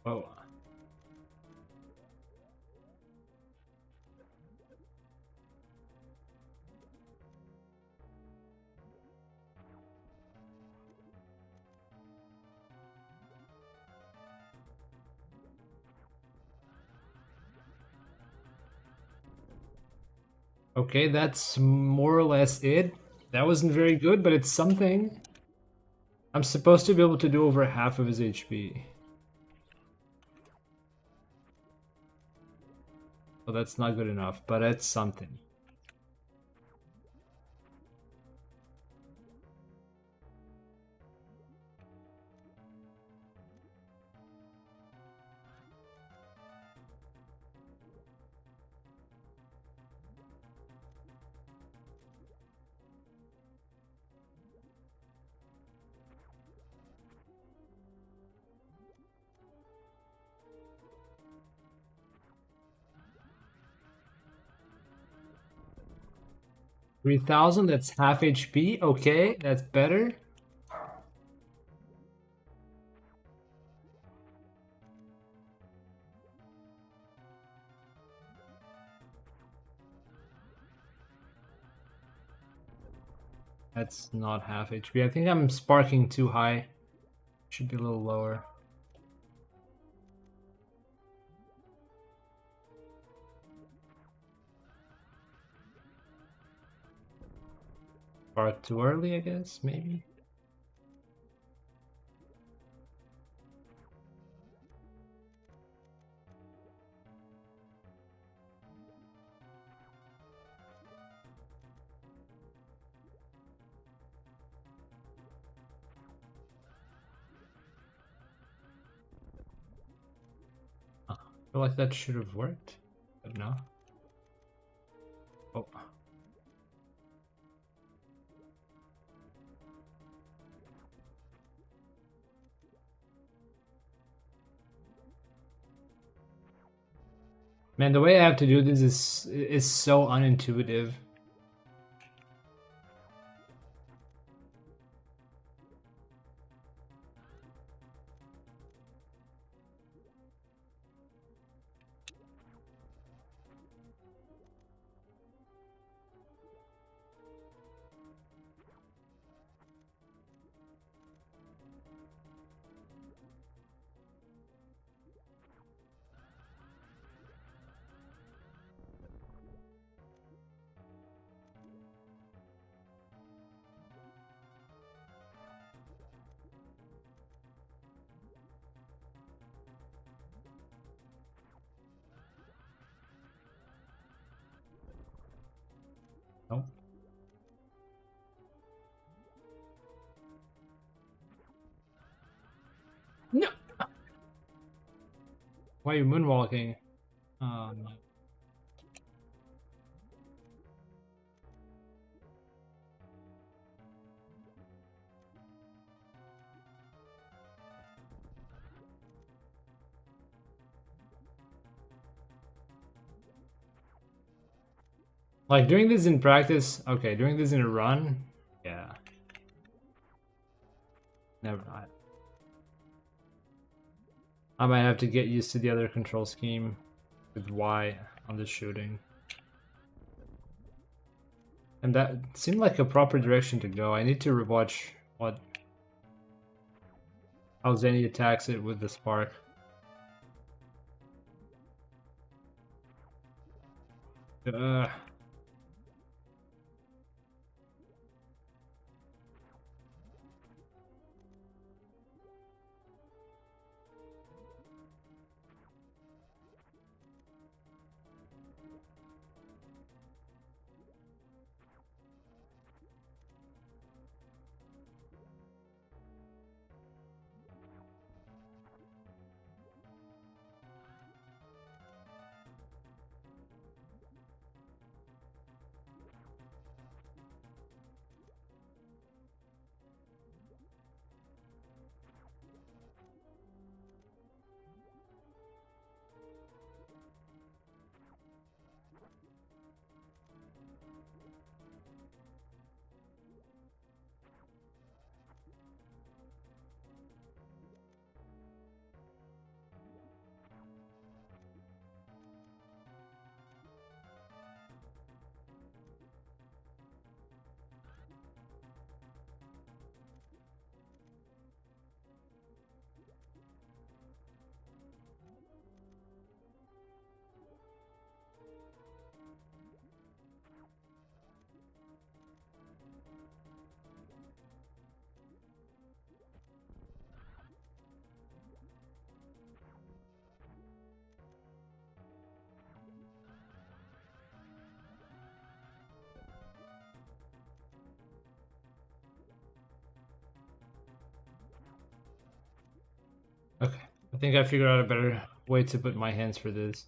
Oh. Okay, that's more or less it. That wasn't very good, but it's something. I'm supposed to be able to do over half of his HP. Well, that's not good enough, but it's something. $3,000, that's half HP. Okay, that's better. That's not half HP. I think I'm sparking too high. Should be a little lower. Spark too early, I guess, maybe. I feel like that should have worked, but no. Oh. Man, the way I have to do this is so unintuitive. Nope. No. Why are you moonwalking? Oh no. Like doing this in practice, okay, doing this in a run, yeah. Never mind. I might have to get used to the other control scheme with Y on the shooting. And that seemed like a proper direction to go. I need to rewatch how Zenny attacks it with the spark. Ugh. think I figured out a better way to put my hands for this.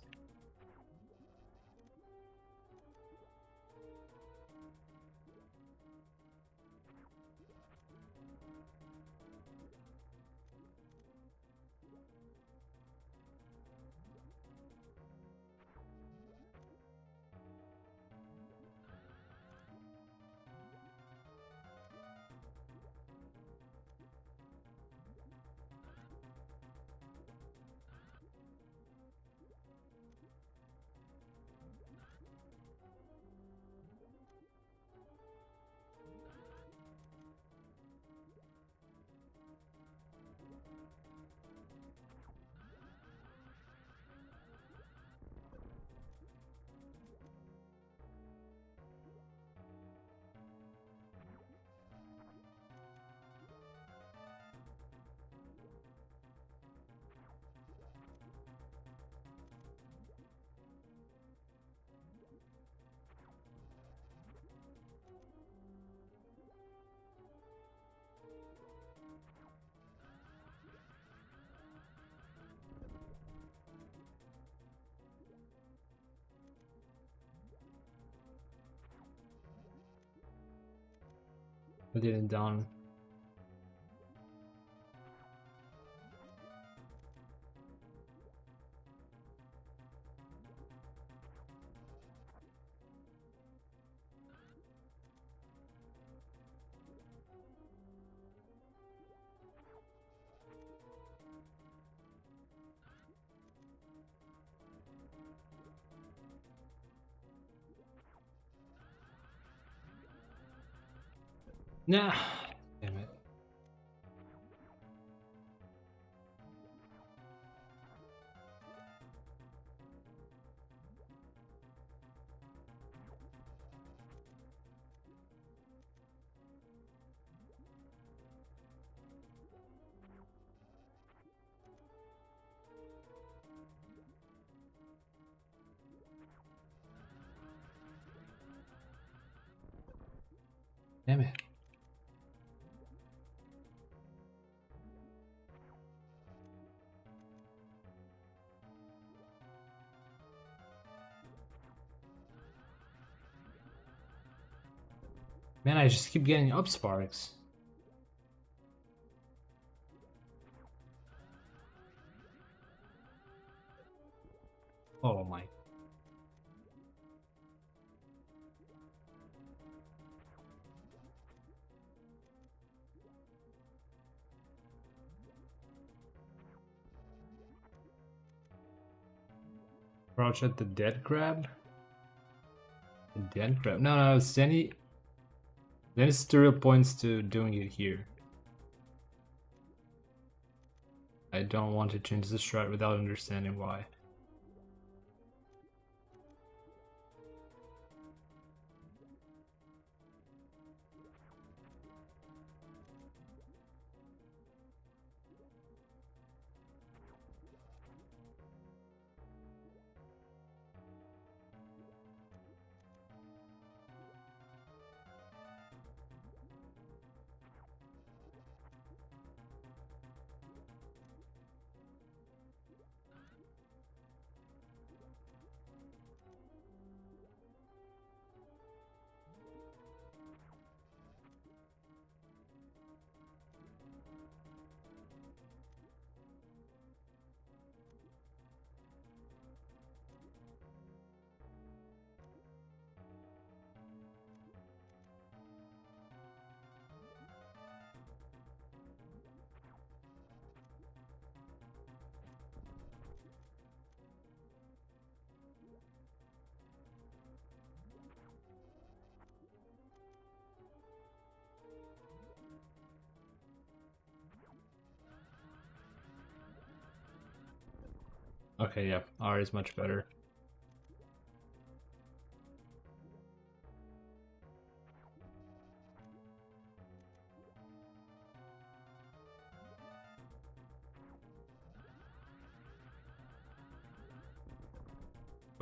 I didn't down. Nah, damn it. Damn it. Man, I just keep getting up sparks. Oh my. Crouch at the dead crab? The dead crab? No, Zenny still points to doing it here. I don't want to change the strat without understanding why. Okay, yeah, R is much better.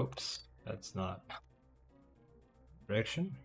Oops, that's not direction.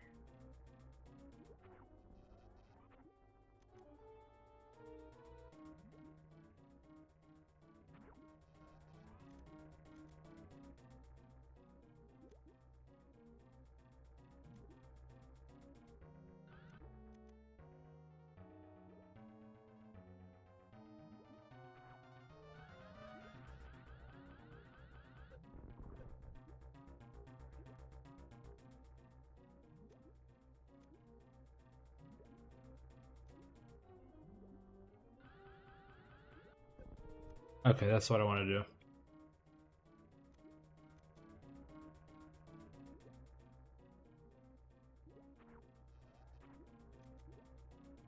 Okay, that's what I want to do.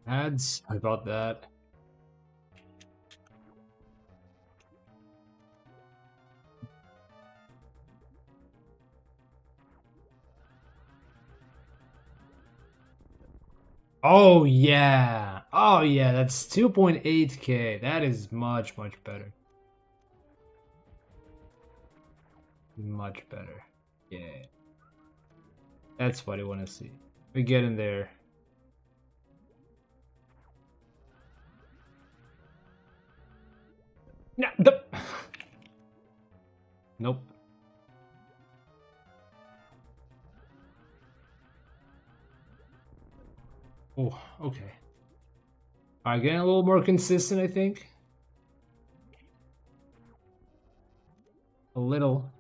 Ads, I bought that. Oh yeah. Oh yeah, that's 2.8k. That is much, much better. Much better. Yeah. That's what I want to see. We get in there. No, nope. Oh, okay. Alright, getting a little more consistent, I think. A little.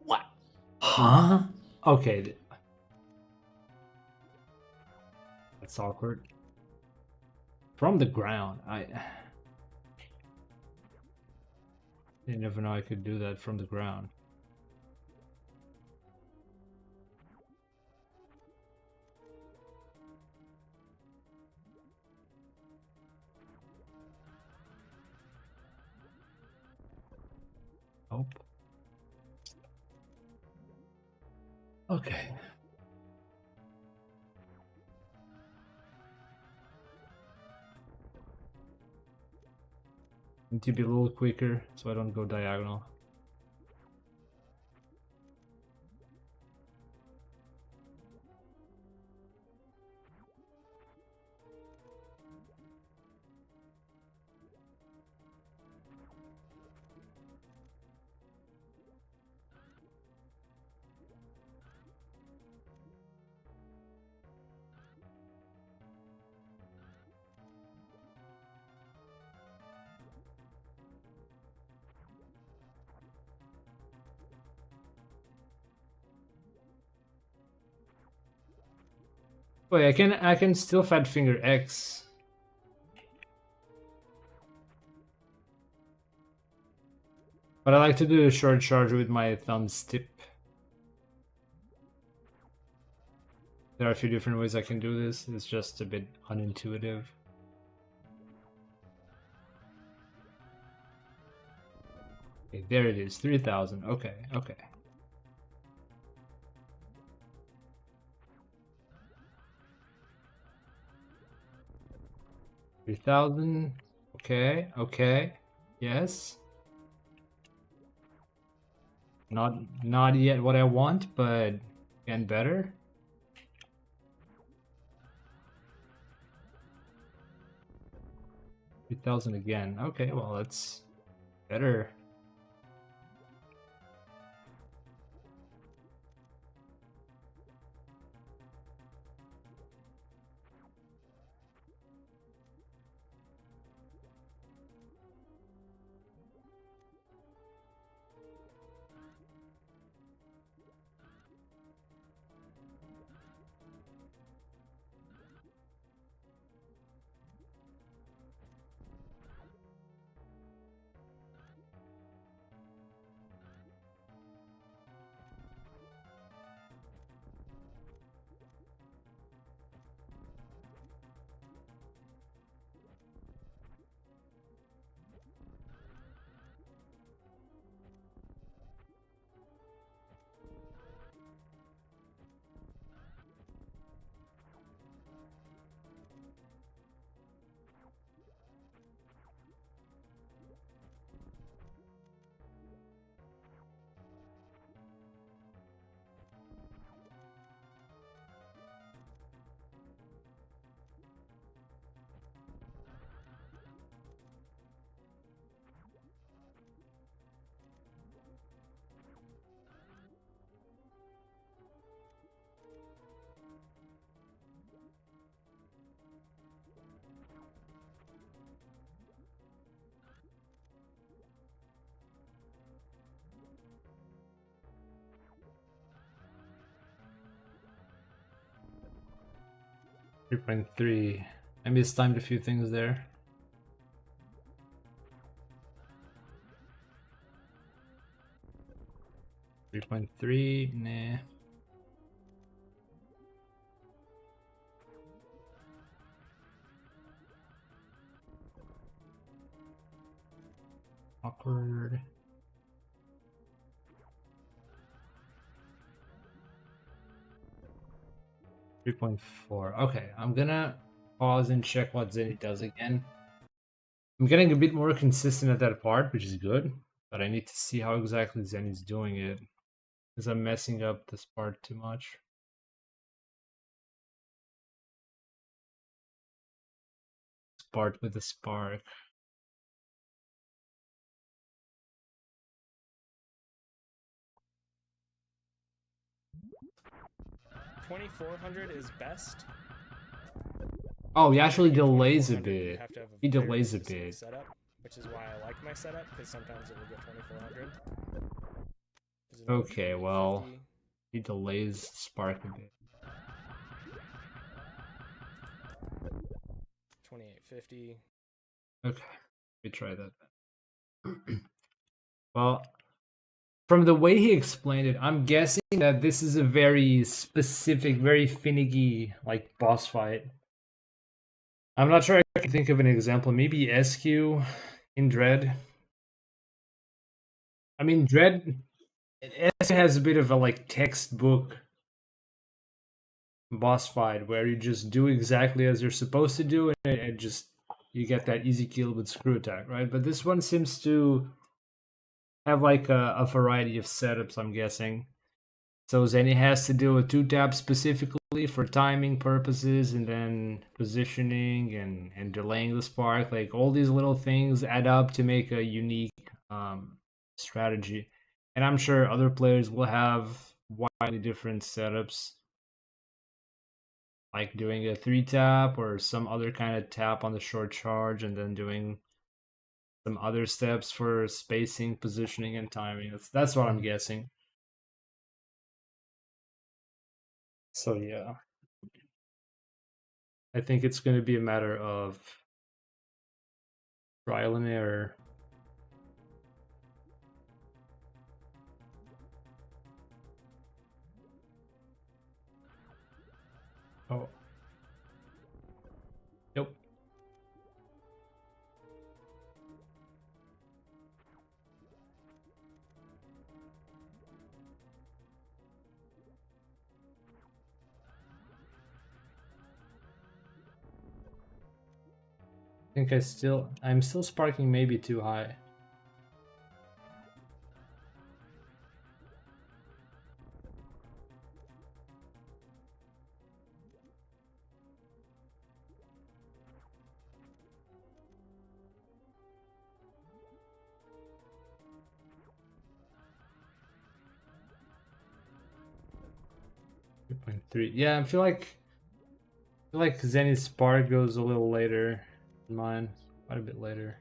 What? Huh? Okay. That's awkward. From the ground. I didn't even know I could do that from the ground. Nope. Okay. Need to be a little quicker so I don't go diagonal. Wait, I can still fat finger X. But I like to do a short charge with my thumbs tip. There are a few different ways I can do this. It's just a bit unintuitive. Okay, there it is, 3,000. Okay, okay. 3,000. Okay, okay. Yes. Not yet what I want, but getting better. 3,000 again. Okay, well that's better. 3.3. I mistimed a few things there. .3, nah. Awkward. .4. Okay, I'm gonna pause and check what Zenny does again. I'm getting a bit more consistent at that part, which is good, but I need to see how exactly Zenny's doing it, because I'm messing up this part too much. Part with the spark. $2,400 is best. Oh, he In order to actually get delays a 2400, you bit. have to have He a very delays a specific bit. setup, which is why I like my setup, because sometimes it will get 2400. Okay, well, he delays spark a bit. 2850. Okay, we try that then. Well, from the way he explained it, I'm guessing that this is a very specific, very finicky, like, boss fight. I'm not sure I can think of an example. Maybe SQ in Dread. I mean, Dread SQ has a bit of a, like, textbook boss fight where you just do exactly as you're supposed to do, and it just you get that easy kill with screw attack, right? But this one seems to have like a variety of setups, I'm guessing. So Zenny has to do a 2-tap specifically for timing purposes, and then positioning and delaying the spark. Like all these little things add up to make a unique strategy. And I'm sure other players will have widely different setups, like doing a 3-tap or some other kind of tap on the short charge, and then doing some other steps for spacing, positioning, and timing. That's what I'm guessing. So yeah, I think it's going to be a matter of trial and error. Oh. Yep. I think I'm still sparking maybe too high. .3. Yeah, I feel like Zenny's spark goes a little later than mine, quite a bit later.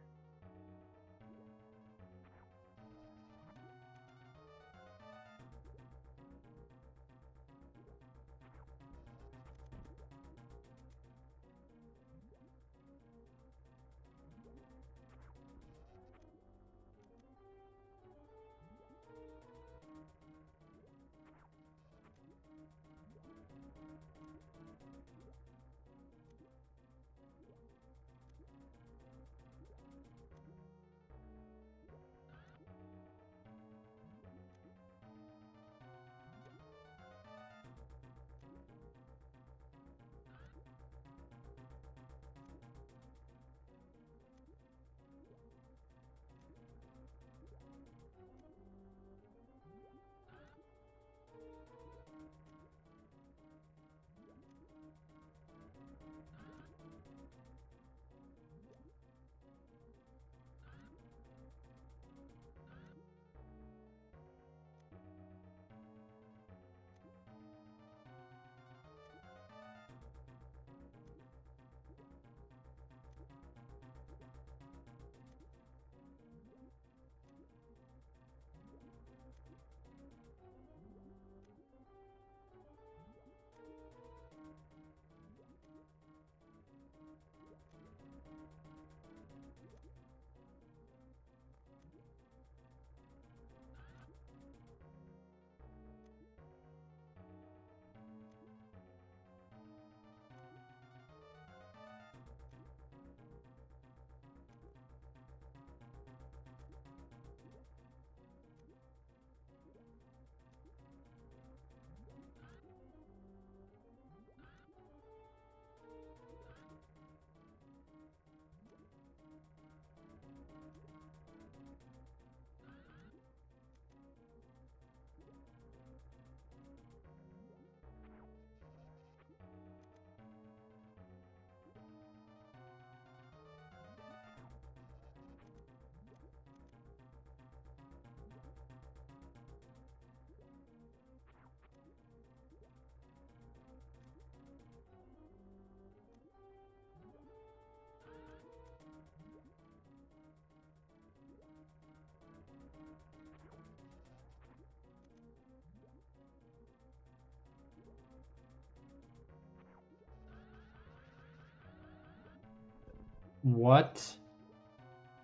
What?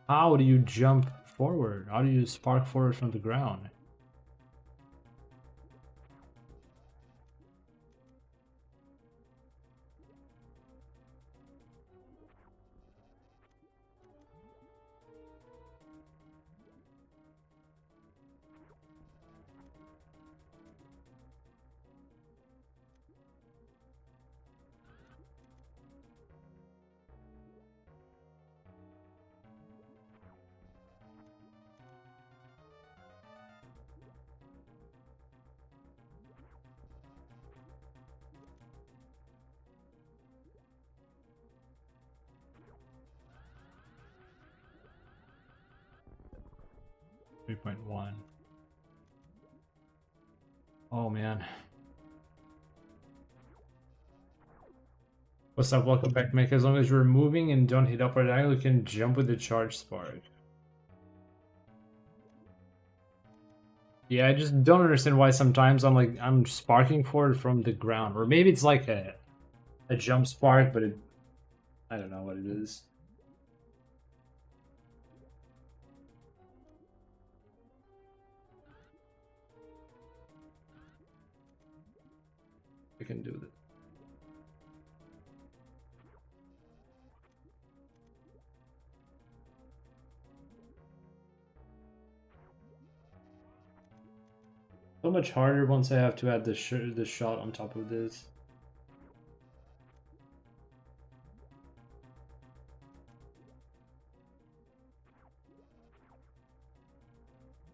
How do you jump forward? How do you spark forward from the ground? Three 3.1. Oh man. What's up? Welcome back, Mike. As long as you're moving and don't hit upward angle, you can jump with the charge spark. Yeah, I just don't understand why sometimes I'm sparking forward from the ground. Or maybe it's like a jump spark, but I don't know what it is. I can do that. So much harder once I have to add the shot on top of this.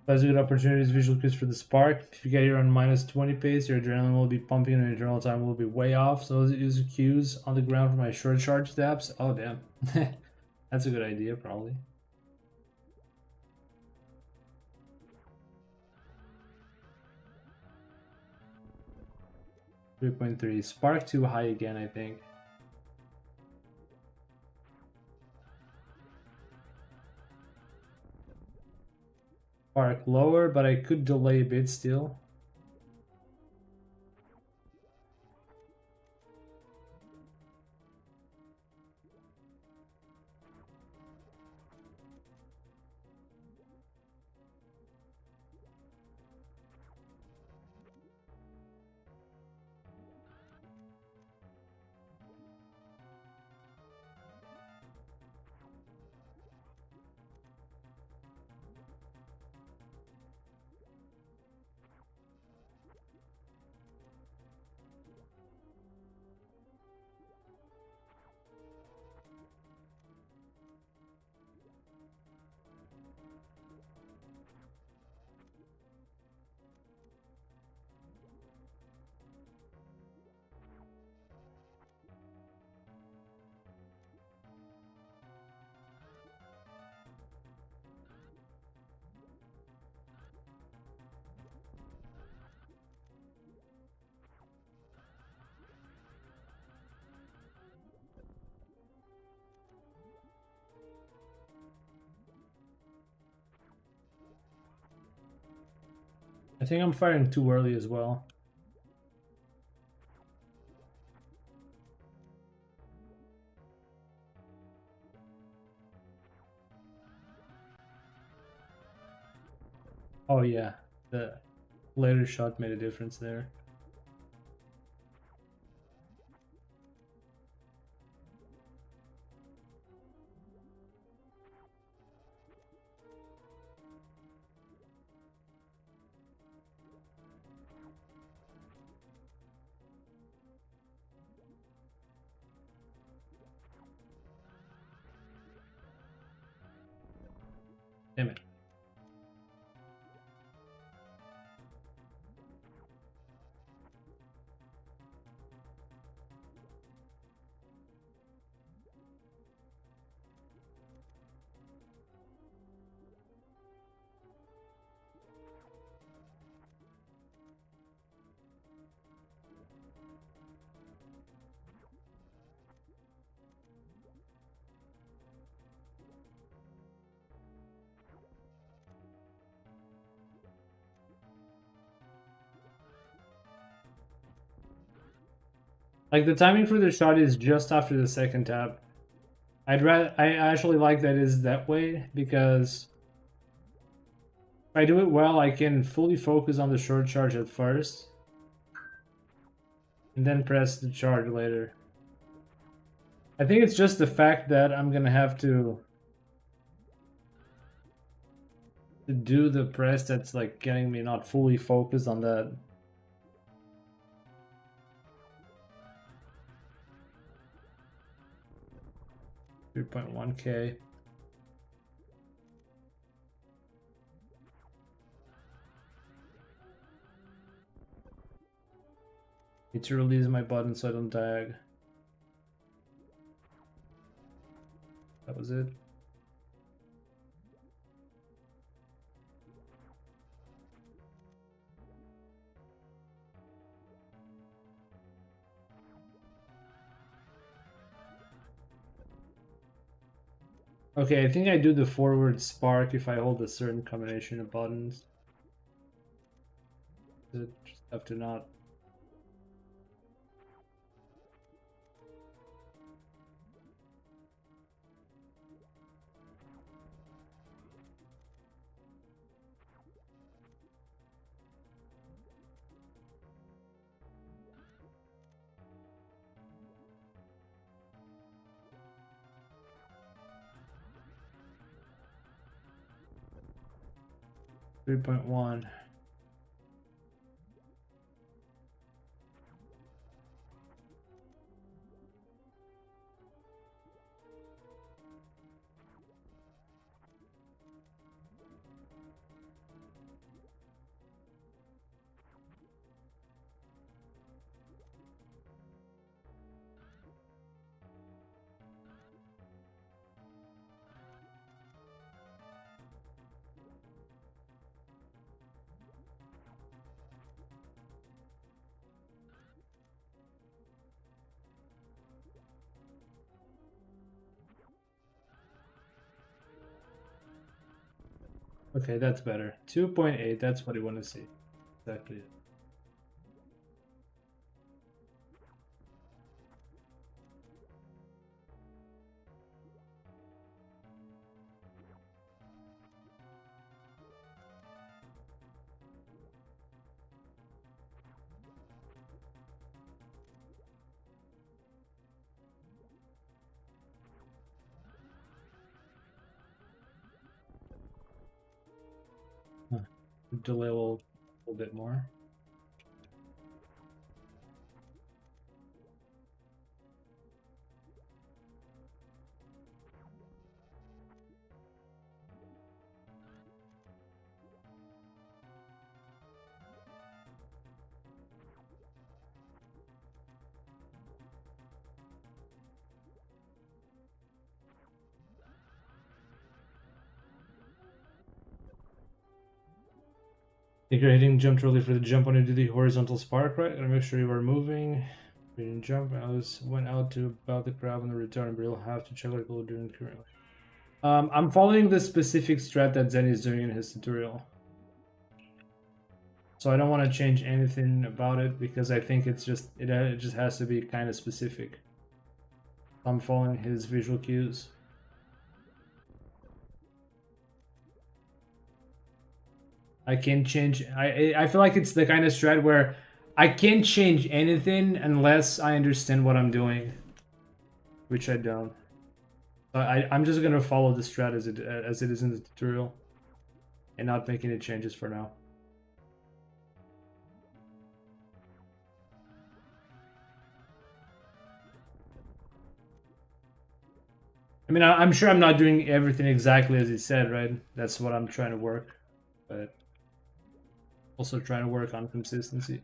That's a good opportunities, visual cues for the spark. If you get here on -20 pace, your adrenaline will be pumping and your internal time will be way off. So use cues on the ground for my short charge steps. Oh damn. That's a good idea, probably. 3.3. Spark too high again, I think. Spark lower, but I could delay a bit still. I think I'm firing too early as well. Oh yeah, the later shot made a difference there. Damn it. Like the timing for the shot is just after the second tap. I actually like that is that way because if I do it well, I can fully focus on the short charge at first, and then press the charge later. I think it's just the fact that I'm gonna have to do the press that's like getting me not fully focused on that. 3.1K. Need to release my button so I don't diag. That was it. Okay, I think I do the forward spark if I hold a certain combination of buttons. Just have to not. Three point one. Okay, that's better. 2.8, that's what I want to see. Exactly. Delay a little bit more. Think you're hitting jump early for the jump when you do the horizontal spark, right? Gotta make sure you are moving. We didn't jump. Went out to about the grab on the return, but you'll have to check what people are doing currently. I'm following the specific strat that Zen is doing in his tutorial. So I don't want to change anything about it because I think it just has to be kind of specific. I'm following his visual cues. I can change. I feel like it's the kind of strat where I can't change anything unless I understand what I'm doing, which I don't. I'm just gonna follow the strat as it is in the tutorial, and not make any changes for now. I mean, I'm sure I'm not doing everything exactly as he said, right? That's what I'm trying to work, but also trying to work on consistency.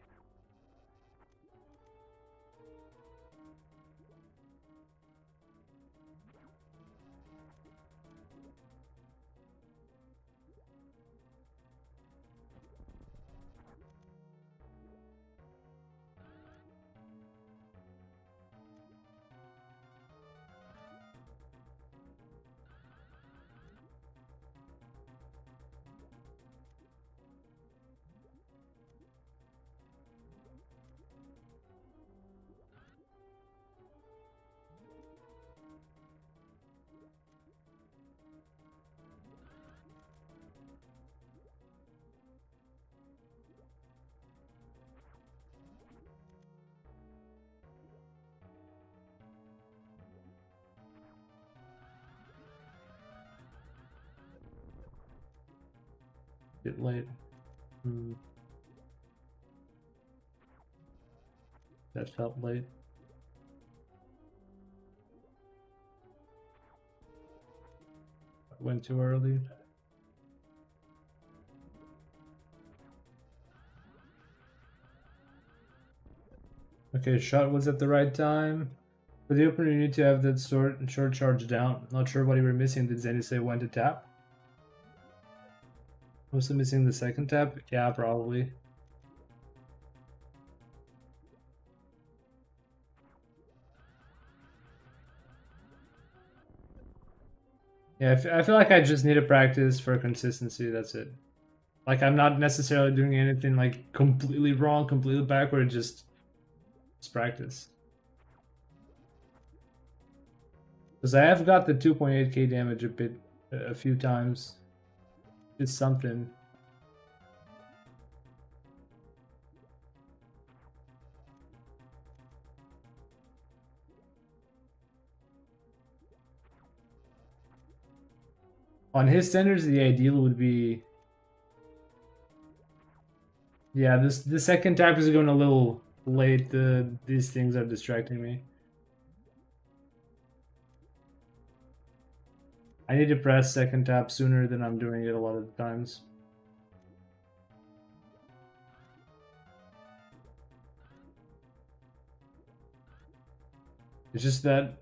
bit late. That felt late. Went too early. Okay, shot was at the right time. For the opener, you need to have that short charge down. Not sure what you were missing. Did Zenny say when to tap? Was he missing the second tap? Yeah, probably. Yeah, I feel like I just need to practice for consistency. That's it. Like, I'm not necessarily doing anything like completely wrong, completely backward. Just practice. Because I have got the 2.8k damage a few times. It's something. On his standards, the ideal would be... Yeah, the second tap is going a little late. These things are distracting me. I need to press second tap sooner than I'm doing it a lot of the times. It's just that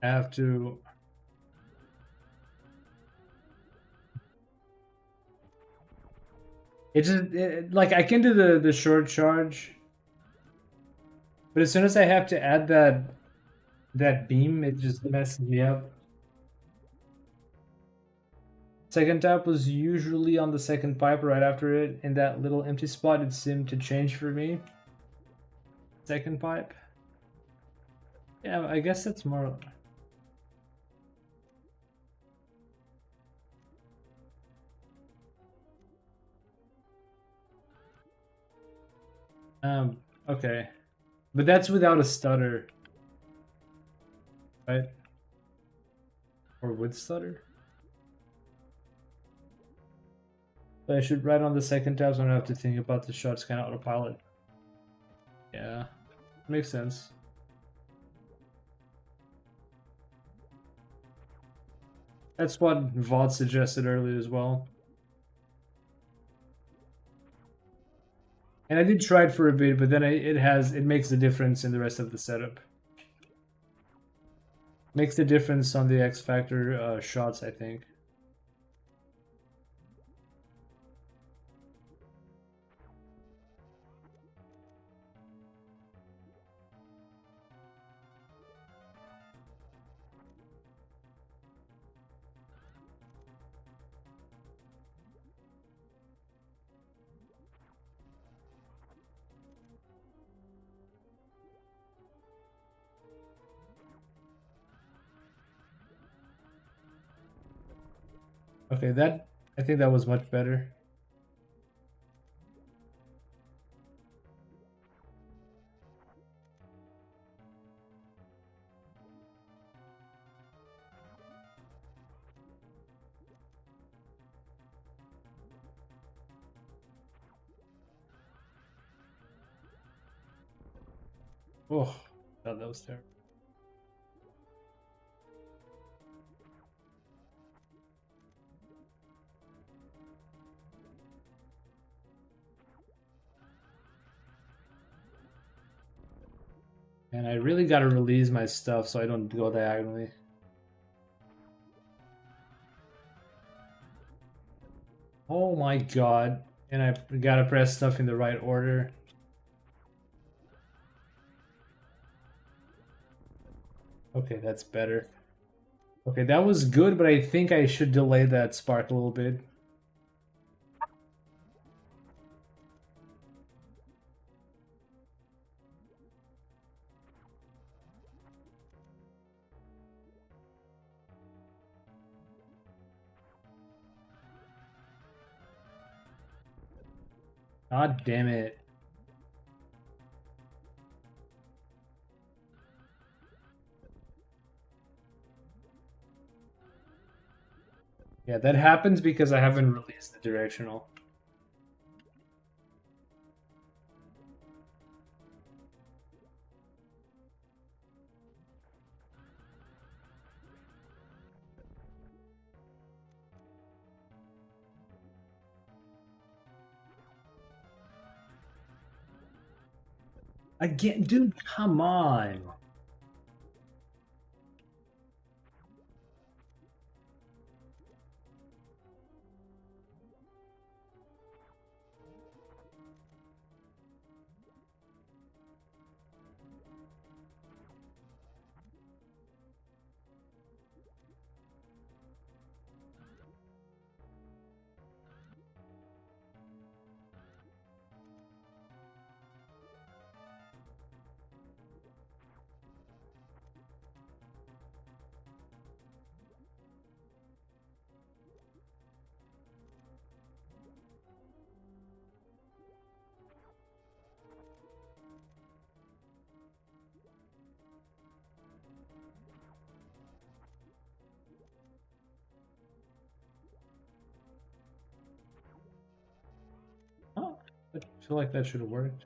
I have to... like, I can do the short charge, but as soon as I have to add that beam, it just messes me up. Second tap was usually on the second pipe right after it. In that little empty spot, it seemed to change for me. Second pipe. Yeah, I guess that's more... Okay. But that's without a stutter. Right? Or with stutter? But I should write on the second tab so I don't have to think about the shots kind of autopilot. Yeah. Makes sense. That's what VOD suggested earlier as well. And I did try it for a bit, but then it makes the difference in the rest of the setup. Makes the difference on the X Factor shots, I think. Okay, I think that was much better. Oh, God, that was terrible. And I really gotta release my stuff so I don't go diagonally. Oh my God. And I gotta press stuff in the right order. Okay, that's better. Okay, that was good, but I think I should delay that spark a little bit. God damn it. Yeah, that happens because I haven't released the directional. Again, dude, come on. Oh, I feel like that should have worked.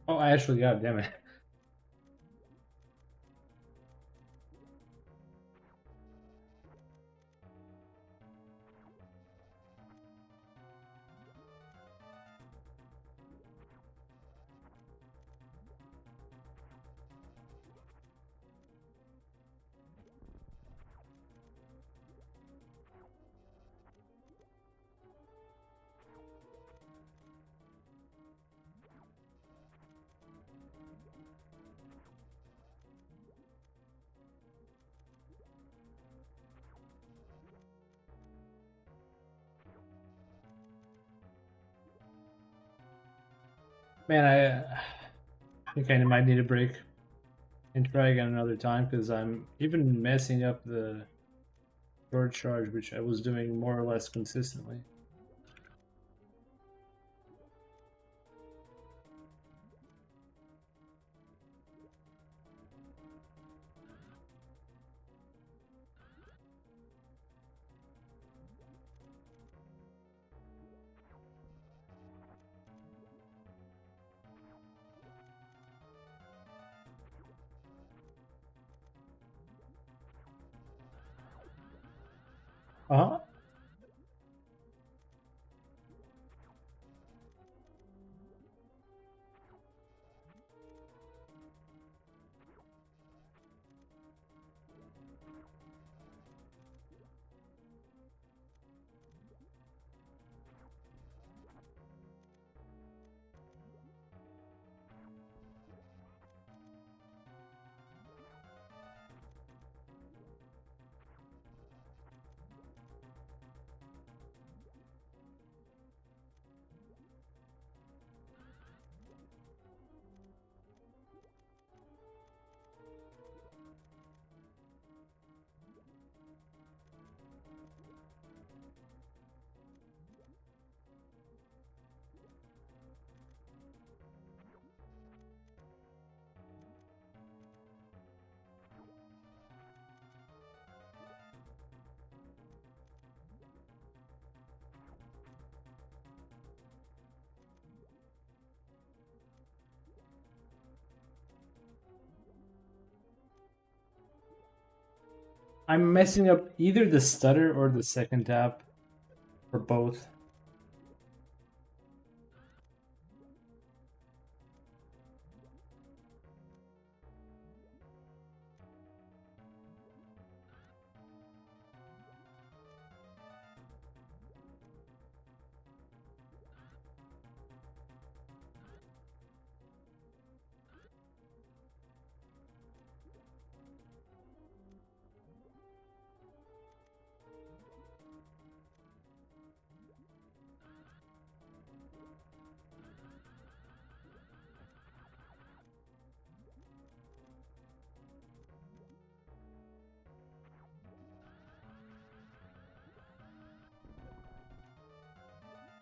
Oh, I actually got it, damn it. Man, I think I might need a break and try again another time because I'm even messing up the short charge, which I was doing more or less consistently. Uh-huh. I'm messing up either the stutter or the second tap, or both.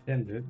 Damn, dude.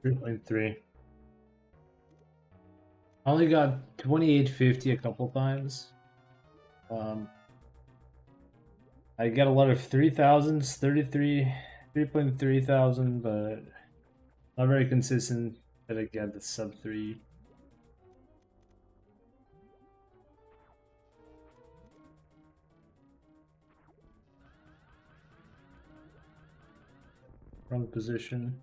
$3.3. I only got 2850 a couple times. I get a lot of 3000s, 33, 3.3 thousand, but not very consistent that I get the sub 3. Wrong position.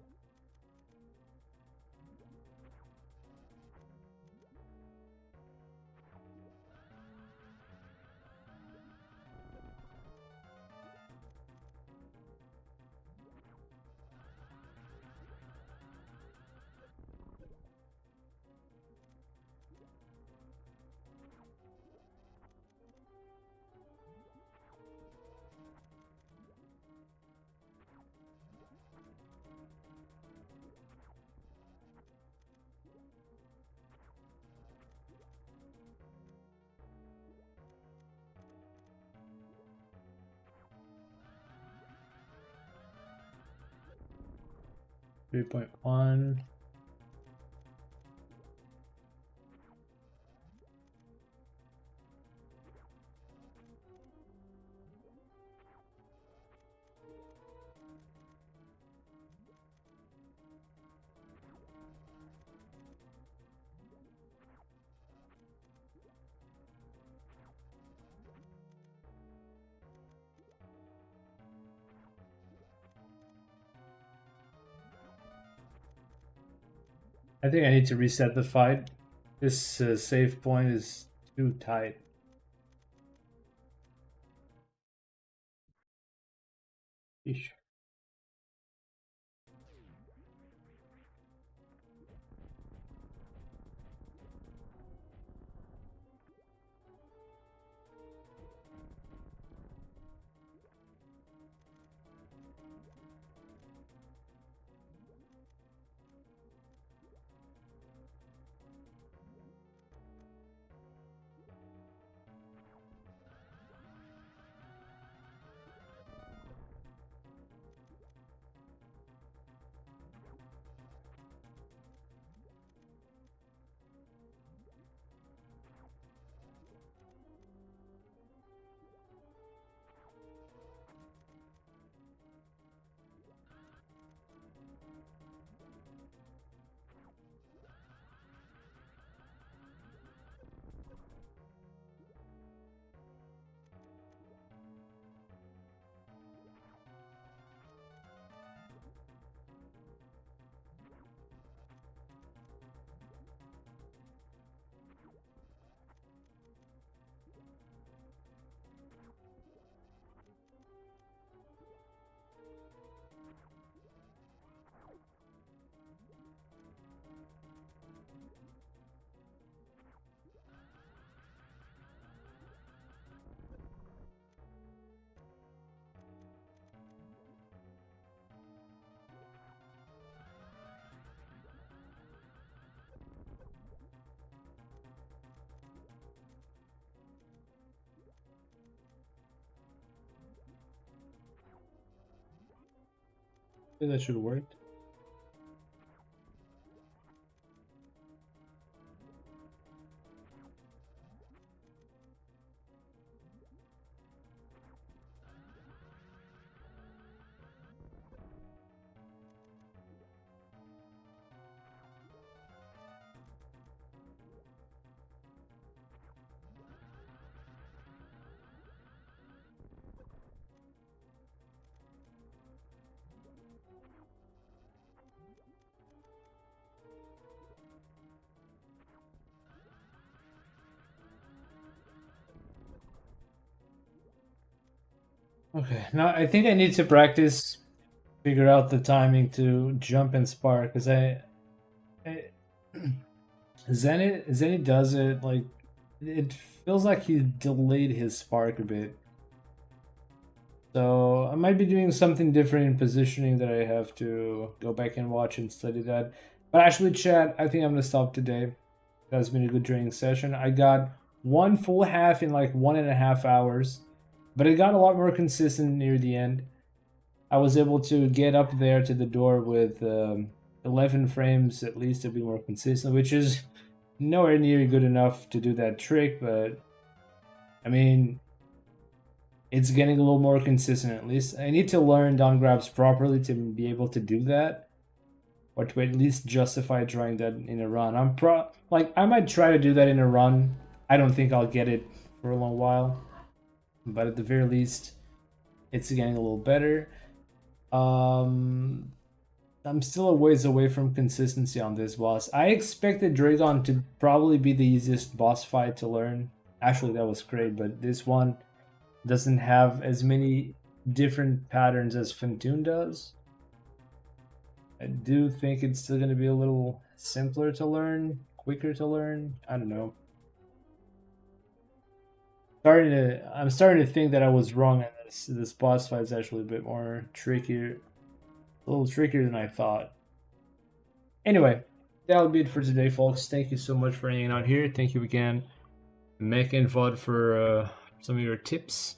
$3.1. I think I need to reset the fight. This save point is too tight. Eesh. I think that should work. Okay, now I think I need to practice, figure out the timing to jump and spark, because I Zenit does it like it feels like he delayed his spark a bit. So I might be doing something different in positioning that I have to go back and watch and study that. But actually, chat, I think I'm gonna stop today. That's been a good training session. I got one full half in like 1.5 hours, but it got a lot more consistent near the end. I was able to get up there to the door with 11 frames at least to be more consistent, which is nowhere near good enough to do that trick, but I mean, it's getting a little more consistent at least. I need to learn down grabs properly to be able to do that, or to at least justify trying that in a run. I might try to do that in a run. I don't think I'll get it for a long while, but at the very least, it's getting a little better. I'm still a ways away from consistency on this boss. I expected Dragon to probably be the easiest boss fight to learn. Actually, that was great, but this one doesn't have as many different patterns as Fintoon does. I do think it's still going to be a little simpler to learn, quicker to learn. I don't know. I'm starting to think that I was wrong, and this boss fight is actually a bit more trickier, a little trickier than I thought. Anyway, that'll be it for today, folks. Thank you so much for hanging out here. Thank you again, Mech and Vod, for some of your tips.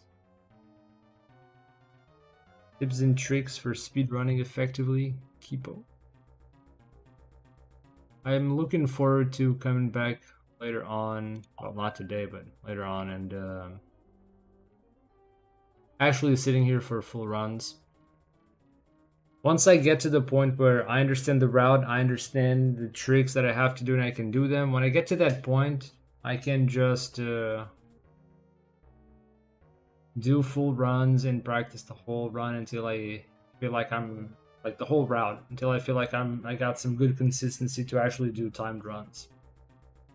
Tips and tricks for speedrunning effectively. Keepo. I'm looking forward to coming back later on. Well, not today, but later on, and actually sitting here for full runs. Once I get to the point where I understand the route, I understand the tricks that I have to do, and I can do them. When I get to that point, I can just do full runs and practice the whole run until I feel like I'm like the whole route, until I feel like I got some good consistency to actually do timed runs.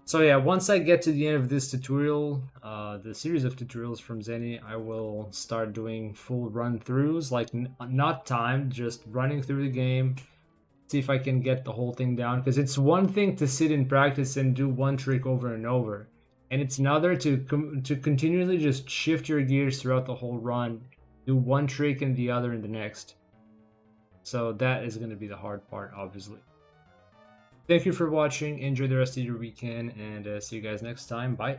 So yeah, once I get to the end of this tutorial, the series of tutorials from Zenny, I will start doing full run-throughs, like not timed, just running through the game, see if I can get the whole thing down. Because it's one thing to sit in practice and do one trick over and over, and it's another to continually just shift your gears throughout the whole run, do one trick and the other in the next. So that is going to be the hard part, obviously. Thank you for watching. Enjoy the rest of your weekend, and see you guys next time. Bye.